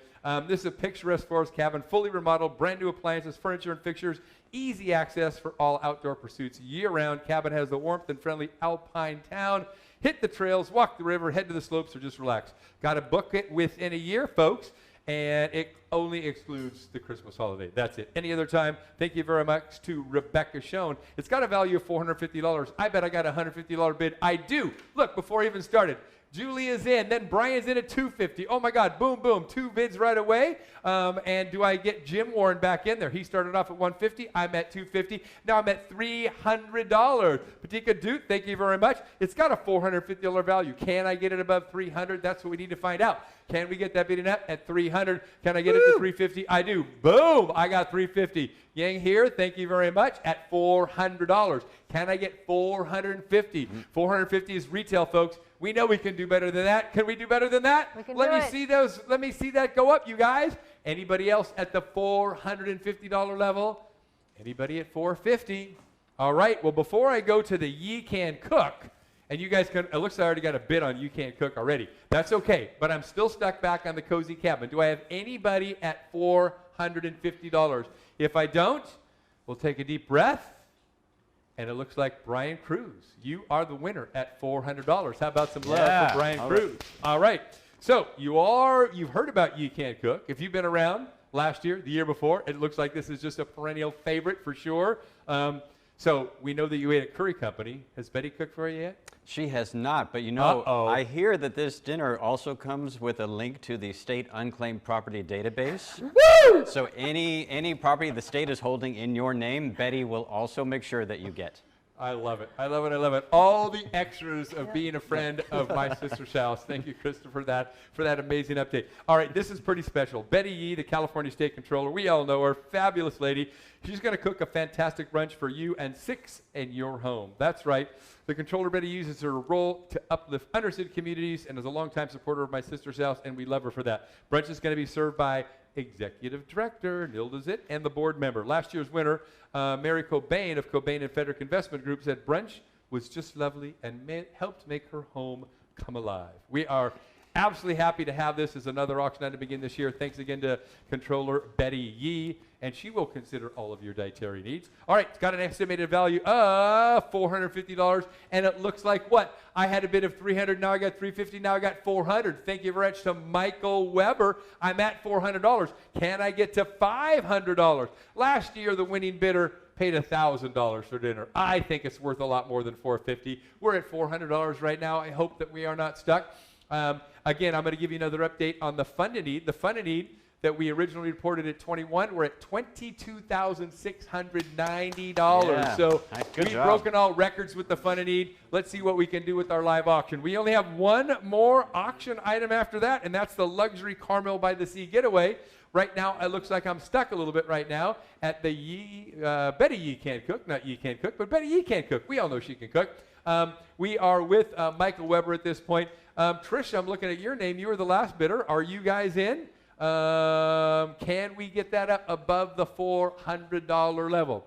This is a picturesque forest cabin, fully remodeled, brand new appliances, furniture, and fixtures, easy access for all outdoor pursuits year-round. Cabin has the warmth and friendly alpine town. Hit the trails, walk the river, head to the slopes, or just relax. Got to book it within a year, folks. And it only excludes the Christmas holiday. That's it. Any other time, thank you very much to Rebecca Schoen. It's got a value of $450. I bet I got a $150 bid. I do. Look, before I even started, Julia's in, then Brian's in at $250. Oh my God, boom, boom, 2 bids right away. And do I get Jim Warren back in there? He started off at $150. I'm at $250. Now I'm at $300. Patika Duke, thank you very much. It's got a $450 value. Can I get it above $300? That's what we need to find out. Can we get that bidding up at $300? Can I get it to $350? I do. Boom, I got $350. Yang here, thank you very much, at $400. Can I get $450? $450 is retail, folks. We know we can do better than that. Can we do better than that? We can Let do me it. see those. Let me see that go up, you guys. Anybody else at the $450 level? Anybody at $450? All right. Well, before I go to the Ye Can Cook, and you guys can, it looks like I already got a bid on You Can Cook already. That's okay, but I'm still stuck back on the Cozy Cabin. Do I have anybody at $450? If I don't, we'll take a deep breath. And it looks like Brian Cruz. You are the winner at $400. How about some love for Brian Cruz? Right. All right. So you've heard about You Can Cook. If you've been around last year, the year before, it looks like this is just a perennial favorite for sure. So we know that you ate at Curry Company. Has Betty cooked for you yet? She has not, but you know, I hear that this dinner also comes with a link to the state unclaimed property database. Woo! So any property the state is holding in your name, Betty will also make sure that you get. I love it. I love it. I love it. All the extras of being a friend of My Sister's House. Thank you, Christopher, for that amazing update. All right, this is pretty special. Betty Yee, the California State Controller, we all know her, fabulous lady. She's going to cook a fantastic brunch for you and 6 in your home. That's right. The Controller, Betty, uses her role to uplift underserved communities and is a longtime supporter of My Sister's House, and we love her for that. Brunch is going to be served by Executive Director Nilda Zitt and the board member. Last year's winner, Mary Cobain of Cobain and Frederick Investment Group, said brunch was just lovely and helped make her home come alive. We are absolutely happy to have this as another auction item to begin this year. Thanks again to Controller Betty Yee, and she will consider all of your dietary needs. All right, it's got an estimated value of $450, and it looks like what? I had a bid of $300, now I got $350, now I got $400. Thank you very much to Michael Weber. I'm at $400. Can I get to $500? Last year, the winning bidder paid $1,000 for dinner. I think it's worth a lot more than $450. We're at $400 right now. I hope that we are not stuck. Again, I'm going to give you another update on the Fund a Need. The Fund a Need that we originally reported at 21, we're at $22,690. Yeah. So Good we've job. broken all records with the Fund a Need. Let's see what we can do with our live auction. We only have one more auction item after that, and that's the luxury Carmel by the Sea getaway. Right now, it looks like I'm stuck a little bit right now at the Betty Yee Can Cook. Not Yee Can Cook, but Betty Yee Can Cook. We all know she can cook. We are with Michael Weber at this point. Trish, I'm looking at your name. You were the last bidder. Are you guys in? Can we get that up above the $400 level?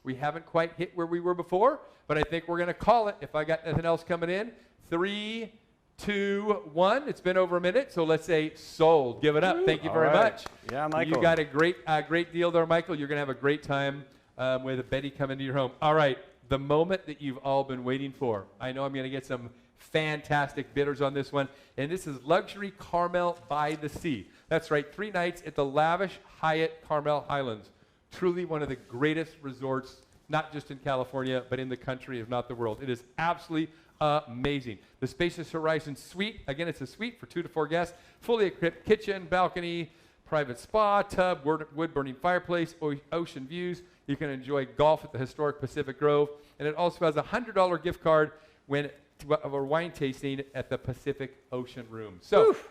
We haven't quite hit where we were before, but I think we're going to call it if I got nothing else coming in. 3, 2, 1. It's been over a minute, so let's say sold. Give it up. Thank you very much. Yeah, Michael. You got a great deal there, Michael. You're going to have a great time with Betty coming to your home. All right, the moment that you've all been waiting for. I know I'm going to get some fantastic bidders on this one, and this is Luxury Carmel by the Sea. That's right, 3 nights at the lavish Hyatt Carmel Highlands. Truly one of the greatest resorts, not just in California, but in the country, if not the world. It is absolutely amazing. The Spacious Horizon Suite, again, it's a suite for 2 to 4 guests, fully equipped kitchen, balcony, private spa, tub, wood-burning fireplace, ocean views. You can enjoy golf at the historic Pacific Grove, and it also has a $100 gift card of a wine tasting at the Pacific Ocean Room. So, oof.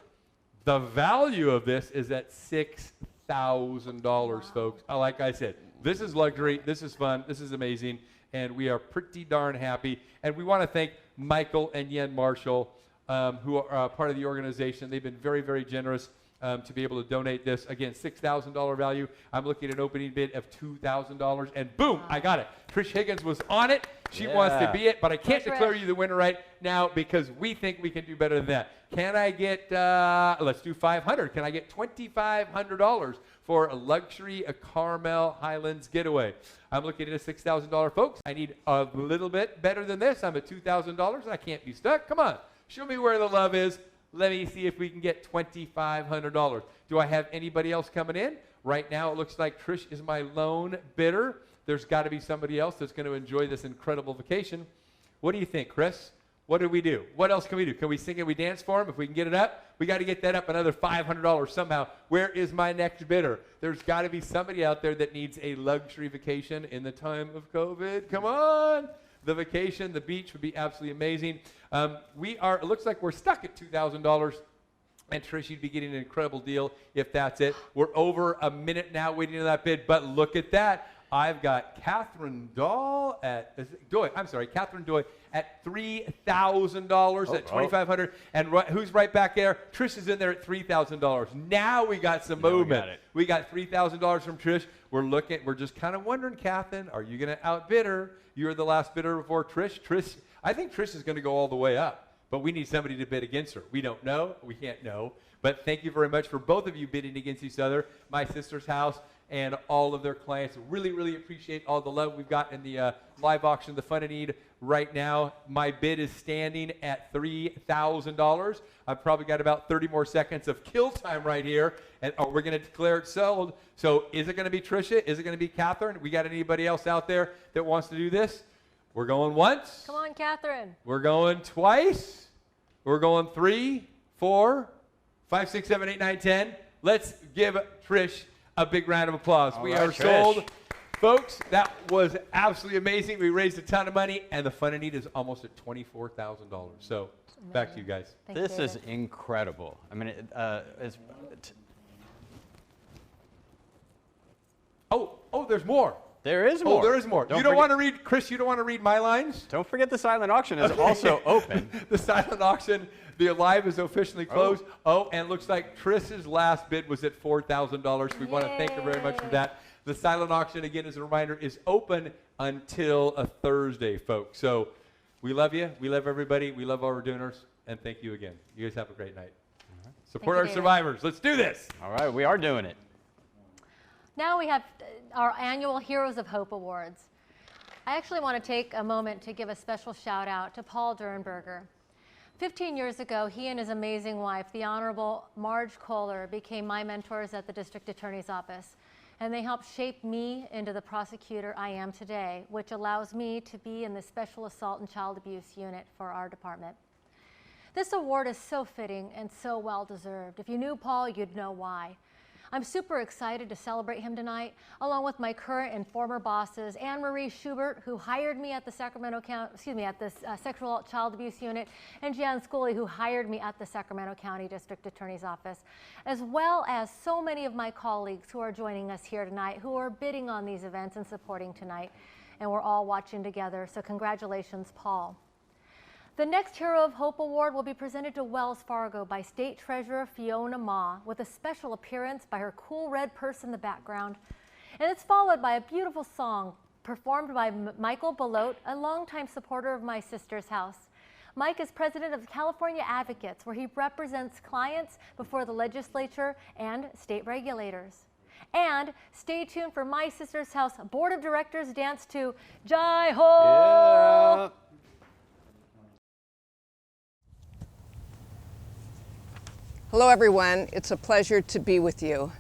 The value of this is at $6,000, folks. Like I said, this is luxury, this is fun, this is amazing, and we are pretty darn happy. And we want to thank Michael and Yen Marshall, who are part of the organization. They've been very, very generous to be able to donate this. Again, $6,000 value. I'm looking at an opening bid of $2,000, and boom, I got it. Trish Higgins was on it. She wants to be it, but I can't declare you the winner right now because we think we can do better than that. Can I get, let's do $500. Can I get $2,500 for a luxury Carmel Highlands getaway? I'm looking at a $6,000, folks. I need a little bit better than this. I'm at $2,000. I can't be stuck. Come on. Show me where the love is. Let me see if we can get $2,500. Do I have anybody else coming in? Right now, it looks like Trish is my lone bidder. There's got to be somebody else that's going to enjoy this incredible vacation. What do you think, Chris? What do we do? What else can we do? Can we sing it? We dance for him? If we can get it up, we got to get that up another $500 somehow. Where is my next bidder? There's got to be somebody out there that needs a luxury vacation in the time of COVID. Come on. The vacation, the beach would be absolutely amazing. It looks like we're stuck at $2,000. And Trish, you'd be getting an incredible deal if that's it. We're over a minute now waiting on that bid, but look at that. I've got Catherine Doyle at $3,000 at $2,500. And who's right back there? Trish is in there at $3,000. Now we got some movement. We got $3,000 from Trish. We're just kind of wondering, Catherine, are you going to outbid her? You're the last bidder before Trish. I think Trish is going to go all the way up, but we need somebody to bid against her. We don't know. We can't know. But thank you very much for both of you bidding against each other. My sister's house and all of their clients. Really, really appreciate all the love we've got in the live auction, the Fun and Need right now. My bid is standing at $3,000. I've probably got about 30 more seconds of kill time right here, and we're going to declare it sold. So is it going to be Tricia? Is it going to be Catherine? We got anybody else out there that wants to do this? We're going once. Come on, Catherine. We're going twice. We're going 3, 4, 5, 6, 7, 8, 9, 10. Let's give Trish a big round of applause. We are sold. Folks, that was absolutely amazing. We raised a ton of money, and the Fun and Need is almost at $24,000. So back to you guys. This is incredible. I mean, there's more. There is more. Oh, there is more. You don't want to read, Chris, you don't want to read my lines? Don't forget the silent auction is also open. The silent auction, the live is officially closed. And it looks like Trish's last bid was at $4,000. We want to thank her very much for that. The silent auction, again, as a reminder, is open until a Thursday, folks. So we love you. We love everybody. We love our donors. And thank you again. You guys have a great night. Support our survivors. Let's do this. All right, we are doing it. Now we have our annual Heroes of Hope Awards. I actually want to take a moment to give a special shout out to Paul Durenberger. 15 years ago, he and his amazing wife, the Honorable Marge Kohler, became my mentors at the District Attorney's Office. And they helped shape me into the prosecutor I am today, which allows me to be in the Special Assault and Child Abuse Unit for our department. This award is so fitting and so well deserved. If you knew Paul, you'd know why. I'm super excited to celebrate him tonight, along with my current and former bosses, Anne Marie Schubert, who hired me at the Sexual Child Abuse Unit, and Jan Scully, who hired me at the Sacramento County District Attorney's Office, as well as so many of my colleagues who are joining us here tonight, who are bidding on these events and supporting tonight. And we're all watching together, so congratulations, Paul. The next Hero of Hope Award will be presented to Wells Fargo by State Treasurer Fiona Ma, with a special appearance by her cool red purse in the background. And it's followed by a beautiful song performed by Michael Belote, a longtime supporter of My Sister's House. Mike is president of California Advocates, where he represents clients before the legislature and state regulators. And stay tuned for My Sister's House Board of Directors dance to Jai Ho! Yeah. Hello everyone, it's a pleasure to be with you.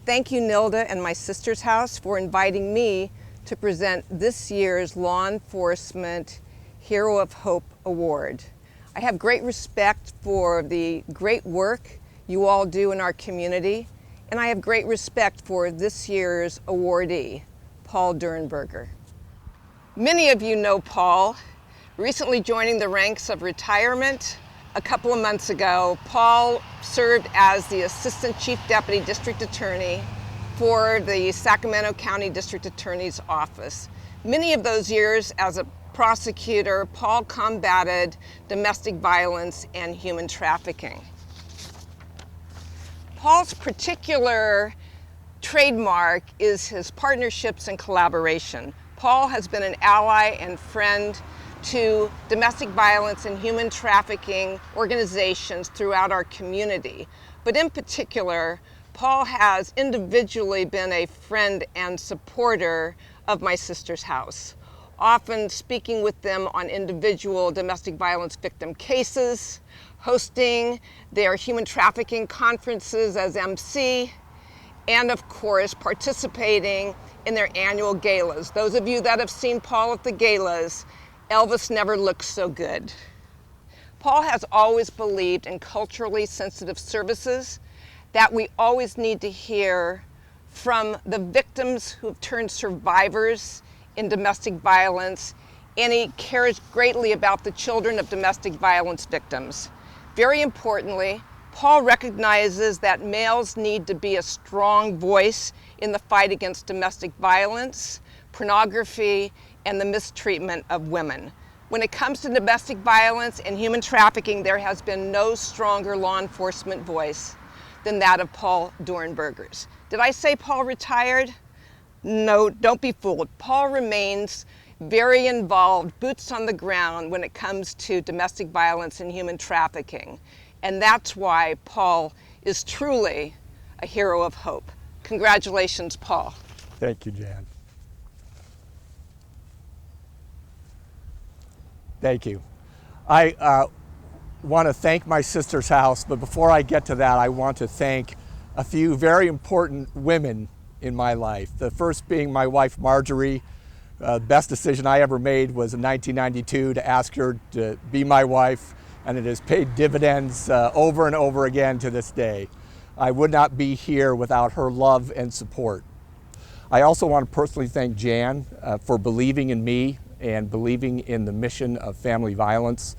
Thank you, Nilda and My Sister's House, for inviting me to present this year's Law Enforcement Hero of Hope Award. I have great respect for the great work you all do in our community, and I have great respect for this year's awardee, Paul Durenberger. Many of you know Paul. Recently joining the ranks of retirement a couple of months ago, Paul served as the Assistant Chief Deputy District Attorney for the Sacramento County District Attorney's Office. Many of those years as a prosecutor, Paul combated domestic violence and human trafficking. Paul's particular trademark is his partnerships and collaboration. Paul has been an ally and friend to domestic violence and human trafficking organizations throughout our community. But in particular, Paul has individually been a friend and supporter of My Sister's House, often speaking with them on individual domestic violence victim cases, hosting their human trafficking conferences as MC, and of course participating in their annual galas. Those of you that have seen Paul at the galas, Elvis never looks so good. Paul has always believed in culturally sensitive services, that we always need to hear from the victims who've turned survivors in domestic violence, and he cares greatly about the children of domestic violence victims. Very importantly, Paul recognizes that males need to be a strong voice in the fight against domestic violence, pornography, and the mistreatment of women. When it comes to domestic violence and human trafficking, there has been no stronger law enforcement voice than that of Paul Durenberger's. Did I say Paul retired? No, don't be fooled. Paul remains very involved, boots on the ground when it comes to domestic violence and human trafficking. And that's why Paul is truly a hero of hope. Congratulations, Paul. Thank you, Jan. Thank you. I want to thank My Sister's House, but before I get to that, I want to thank a few very important women in my life. The first being my wife, Marjorie. Best decision I ever made was in 1992 to ask her to be my wife, and it has paid dividends over and over again to this day. I would not be here without her love and support. I also want to personally thank Jan for believing in me and believing in the mission of family violence.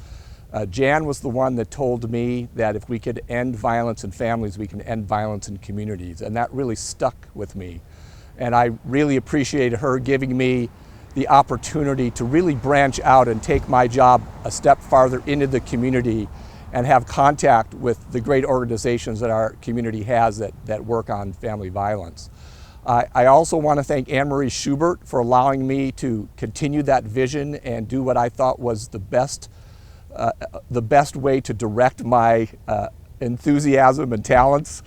Jan was the one that told me that if we could end violence in families, we can end violence in communities, and that really stuck with me. And I really appreciated her giving me the opportunity to really branch out and take my job a step farther into the community and have contact with the great organizations that our community has that work on family violence. I also want to thank Anne-Marie Schubert for allowing me to continue that vision and do what I thought was the best way to direct my enthusiasm and talents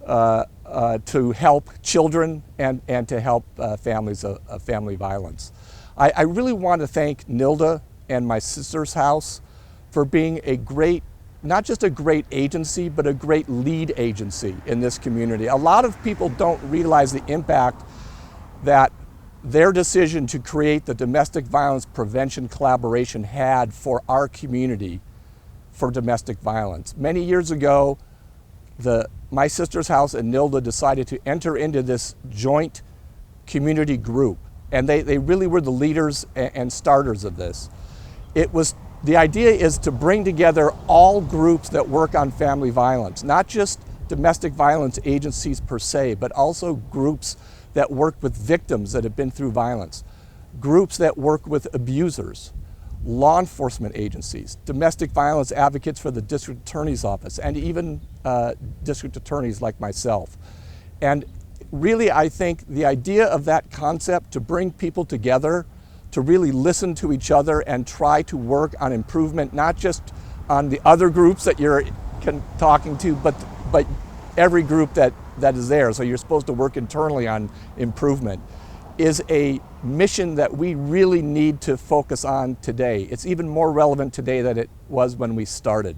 to help children and to help families of family violence. I really want to thank Nilda and My Sister's House for being a great, not just a great agency, but a great lead agency in this community. A lot of people don't realize the impact that their decision to create the Domestic Violence Prevention Collaboration had for our community for domestic violence. Many years ago, My Sister's House and Nilda decided to enter into this joint community group, and they really were the leaders and starters of this. The idea is to bring together all groups that work on family violence, not just domestic violence agencies per se, but also groups that work with victims that have been through violence, groups that work with abusers, law enforcement agencies, domestic violence advocates for the district attorney's office, and even district attorneys like myself. And really, I think the idea of that concept to bring people together, to really listen to each other and try to work on improvement, not just on the other groups that you're talking to, but every group that is there. So you're supposed to work internally on improvement, is a mission that we really need to focus on today. It's even more relevant today than it was when we started.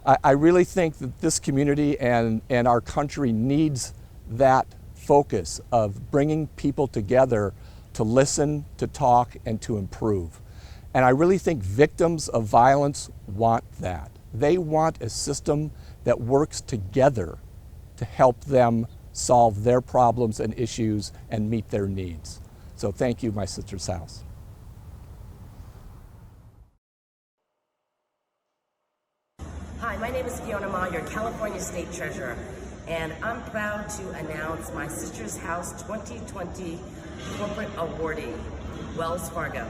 I really think that this community and our country needs that focus of bringing people together to listen, to talk, and to improve. And I really think victims of violence want that. They want a system that works together to help them solve their problems and issues and meet their needs. So thank you, My Sister's House. Hi, my name is Fiona Ma, your California State Treasurer, and I'm proud to announce My Sister's House 2020 Corporate Awardee, Wells Fargo.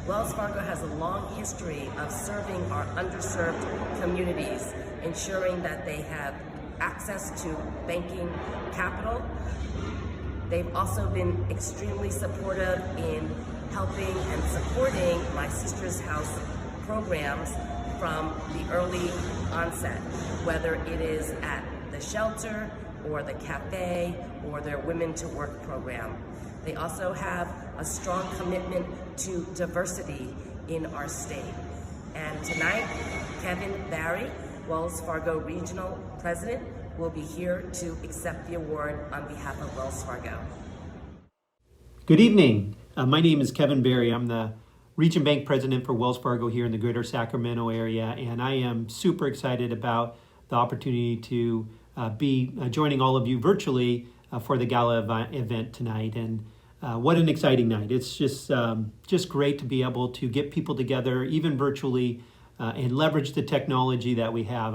Wells Fargo has a long history of serving our underserved communities, ensuring that they have access to banking capital. They've also been extremely supportive in helping and supporting My Sister's House programs from the early onset, whether it is at the shelter or the cafe or their Women to Work program. They also have a strong commitment to diversity in our state. And tonight, Kevin Barry, Wells Fargo Regional President, will be here to accept the award on behalf of Wells Fargo. Good evening. My name is Kevin Barry. I'm the Region Bank President for Wells Fargo here in the greater Sacramento area, and I am super excited about the opportunity to be joining all of you virtually for the Gala event tonight. And what an exciting night. It's just great to be able to get people together, even virtually, and leverage the technology that we have.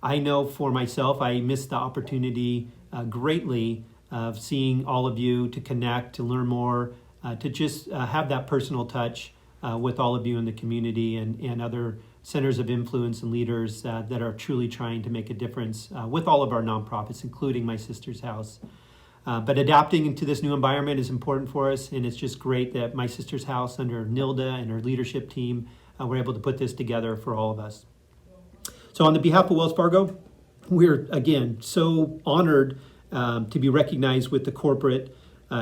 I know for myself, I missed the opportunity greatly of seeing all of you, to connect, to learn more, to just have that personal touch with all of you in the community and other centers of influence and leaders that are truly trying to make a difference with all of our nonprofits, including My Sister's House. But adapting into this new environment is important for us, and it's just great that My Sister's House, under Nilda and her leadership team, were able to put this together for all of us. So on the behalf of Wells Fargo, we're, again, so honored to be recognized with the Corporate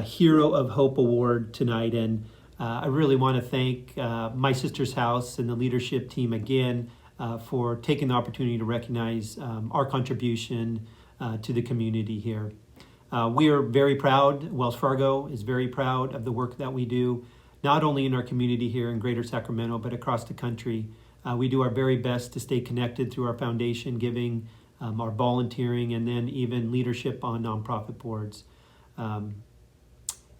Hero of Hope Award tonight. And I really want to thank My Sister's House and the leadership team again for taking the opportunity to recognize our contribution to the community here. We are very proud, Wells Fargo is very proud of the work that we do, not only in our community here in Greater Sacramento, but across the country. We do our very best to stay connected through our foundation giving, our volunteering, and then even leadership on nonprofit boards.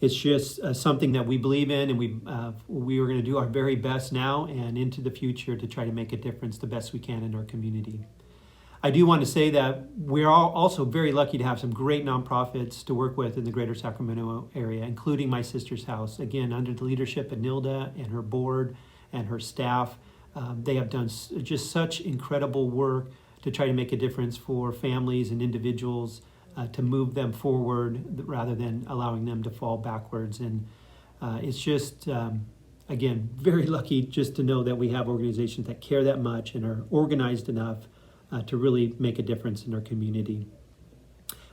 It's just something that we believe in, and we are going to do our very best now and into the future to try to make a difference the best we can in our community. I do want to say that we're all also very lucky to have some great nonprofits to work with in the greater Sacramento area, including My Sister's House. Again, under the leadership of Nilda and her board and her staff, they have done just such incredible work to try to make a difference for families and individuals, to move them forward rather than allowing them to fall backwards. And it's just, again, very lucky just to know that we have organizations that care that much and are organized enough to really make a difference in our community.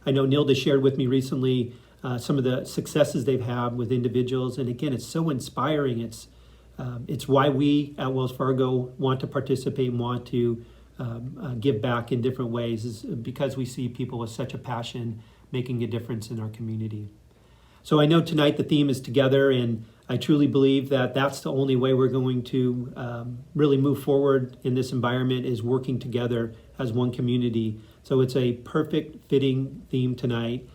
I know Nilda shared with me recently some of the successes they've had with individuals, and again, it's so inspiring. It's why we at Wells Fargo want to participate and want to give back in different ways, is because we see people with such a passion making a difference in our community. So I know tonight the theme is together, and I truly believe that that's the only way we're going to really move forward in this environment, is working together as one community. So it's a perfect fitting theme tonight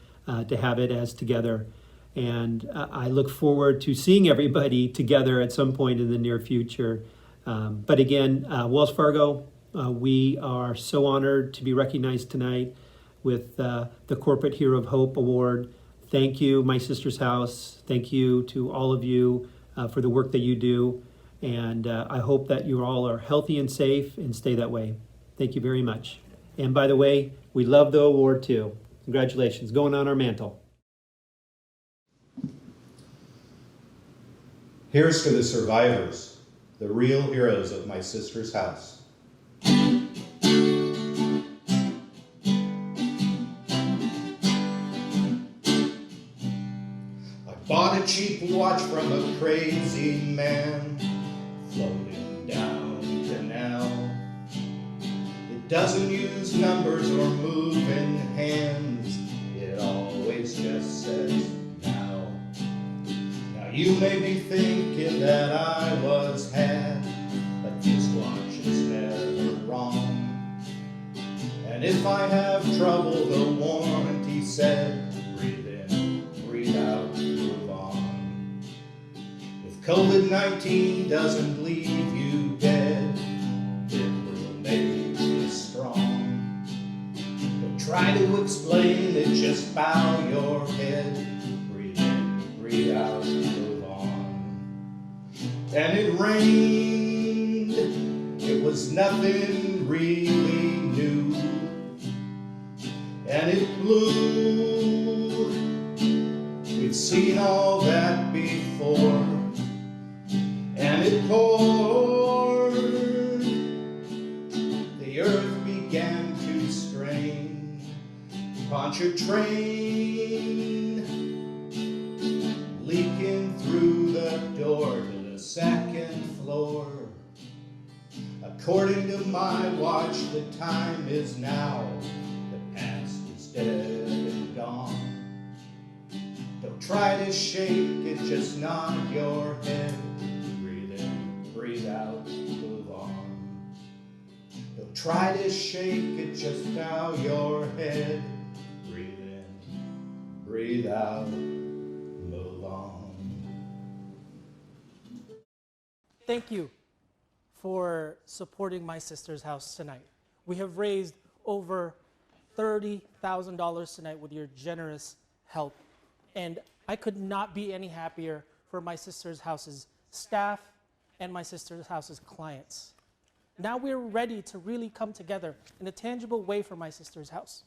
to have it as together. And I look forward to seeing everybody together at some point in the near future. But again, Wells Fargo, we are so honored to be recognized tonight with the Corporate Hero of Hope Award. Thank you, My Sister's House. Thank you to all of you for the work that you do. And I hope that you all are healthy and safe and stay that way. Thank you very much. And by the way, we love the award too. Congratulations, going on our mantle. Here's to the survivors, the real heroes of my sister's house. I bought a cheap watch from a crazy man floating down canal. It doesn't use numbers or moving hands. It always just says now. Now you may be thinking that I was had, but this watch is never wrong. And if I have trouble, the warranty said, breathe in, breathe out, move on. If COVID-19 doesn't leave you dead, it will make you strong. Don't try to explain it, just bow your head, breathe in, breathe out, move on. And it rained, it was nothing really new. And it blew, we've seen all that before. And it poured, the earth began to strain. Pontchartrain, leaking through the door to the second floor. According to my watch, the time is now. The past is dead and gone. Don't try to shake it, just nod your head. Breathe in, breathe out, move on. Don't try to shake it, just bow your head. Breathe in, breathe out, move on. Thank you for supporting my sister's house tonight. We have raised over $30,000 tonight with your generous help. And I could not be any happier for my sister's house's staff and my sister's house's clients. Now we're ready to really come together in a tangible way for my sister's house.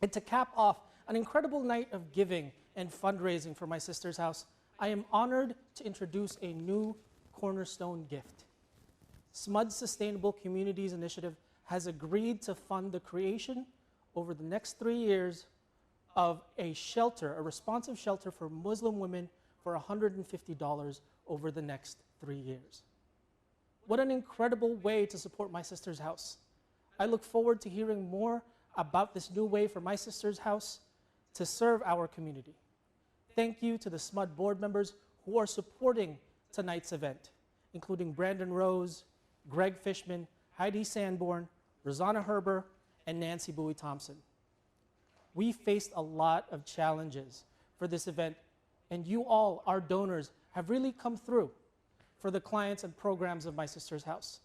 And to cap off an incredible night of giving and fundraising for my sister's house, I am honored to introduce a new cornerstone gift. SMUD Sustainable Communities Initiative has agreed to fund the creation over the next 3 years of a shelter, a responsive shelter for Muslim women for $150 over the next 3 years. What an incredible way to support my sister's house. I look forward to hearing more about this new way for my sister's house to serve our community. Thank you to the SMUD board members who are supporting tonight's event, including Brandon Rose, Greg Fishman, Heidi Sanborn, Rosanna Herber, and Nancy Bowie Thompson. We faced a lot of challenges for this event, and you all, our donors, have really come through for the clients and programs of my sister's house.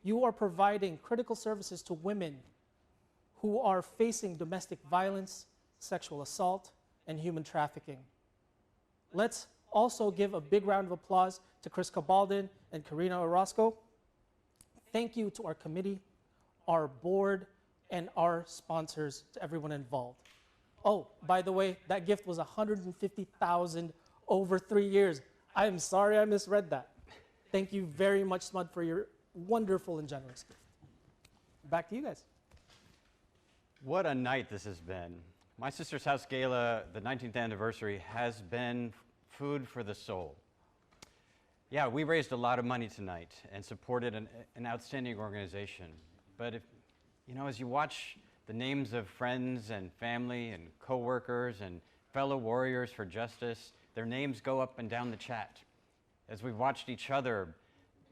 You are providing critical services to women who are facing domestic violence, sexual assault, and human trafficking. Let's also give a big round of applause to Chris Cabaldin and Karina Orozco. Thank you to our committee, our board, and our sponsors, to everyone involved. Oh, by the way, that gift was $150,000 over 3 years. I am sorry I misread that. Thank you very much, SMUD, for your wonderful and generous gift. Back to you guys. What a night this has been. My Sister's House Gala, the 19th anniversary, has been food for the soul. Yeah, we raised a lot of money tonight and supported an outstanding organization. But if, as you watch the names of friends and family and coworkers and fellow warriors for justice, their names go up and down the chat. As we've watched each other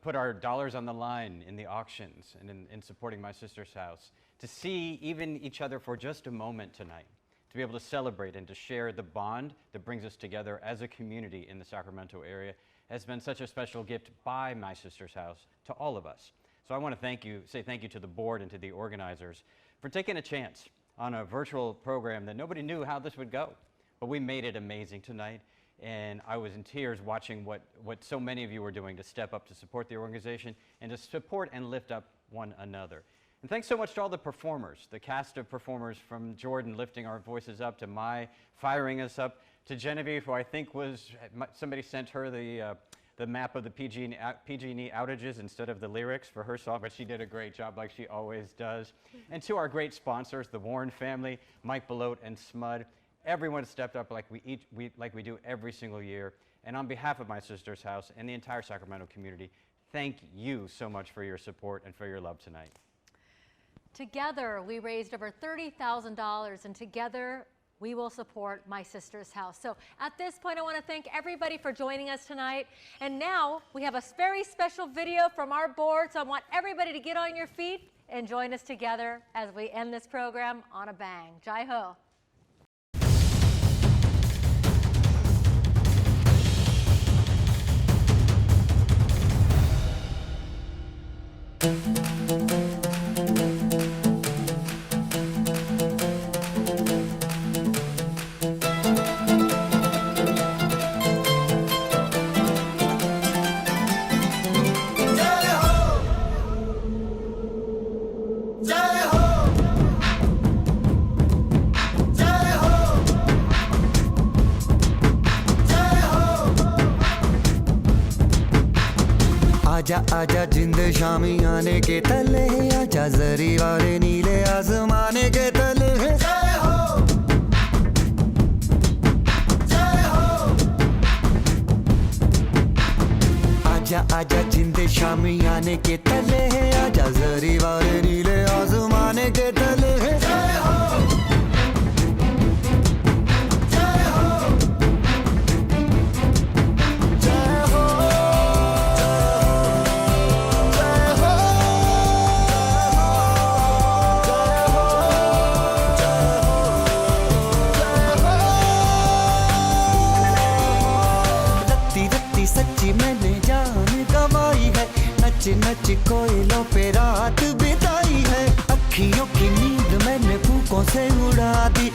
put our dollars on the line in the auctions and in supporting My Sister's House, to see even each other for just a moment tonight, to be able to celebrate and to share the bond that brings us together as a community in the Sacramento area has been such a special gift by My Sister's House to all of us. So I want to say thank you to the board and to the organizers for taking a chance on a virtual program that nobody knew how this would go. But we made it amazing tonight. And I was in tears watching what so many of you were doing to step up to support the organization and to support and lift up one another. And thanks so much to all the performers, the cast of performers, from Jordan lifting our voices up, to Mai firing us up, to Genevieve, who I think was, somebody sent her the map of the PG&E outages instead of the lyrics for her song, but she did a great job like she always does. And to our great sponsors, the Warren family, Mike Belote and Smud. Everyone stepped up like we do every single year. And on behalf of My Sister's House and the entire Sacramento community, thank you so much for your support and for your love tonight. Together, we raised over $30,000, and together we will support My Sister's House. So at this point, I want to thank everybody for joining us tonight. And now we have a very special video from our board, so I want everybody to get on your feet and join us together as we end this program on a bang. Jai Ho. आजा आजा जिंद शामी आने के तले, आजा जरी वाले नीले आसमाने के तले। जय हो जय हो। आजा आजा जिंद शामी आने के तले, आजा जरी वाले नीले आसमाने के तले। जय हो सच्ची मैंने जान गवाई है, नच नच कोयलों पे रात बिताई है। अखियों की नींद मैंने फूकों से उड़ा दी,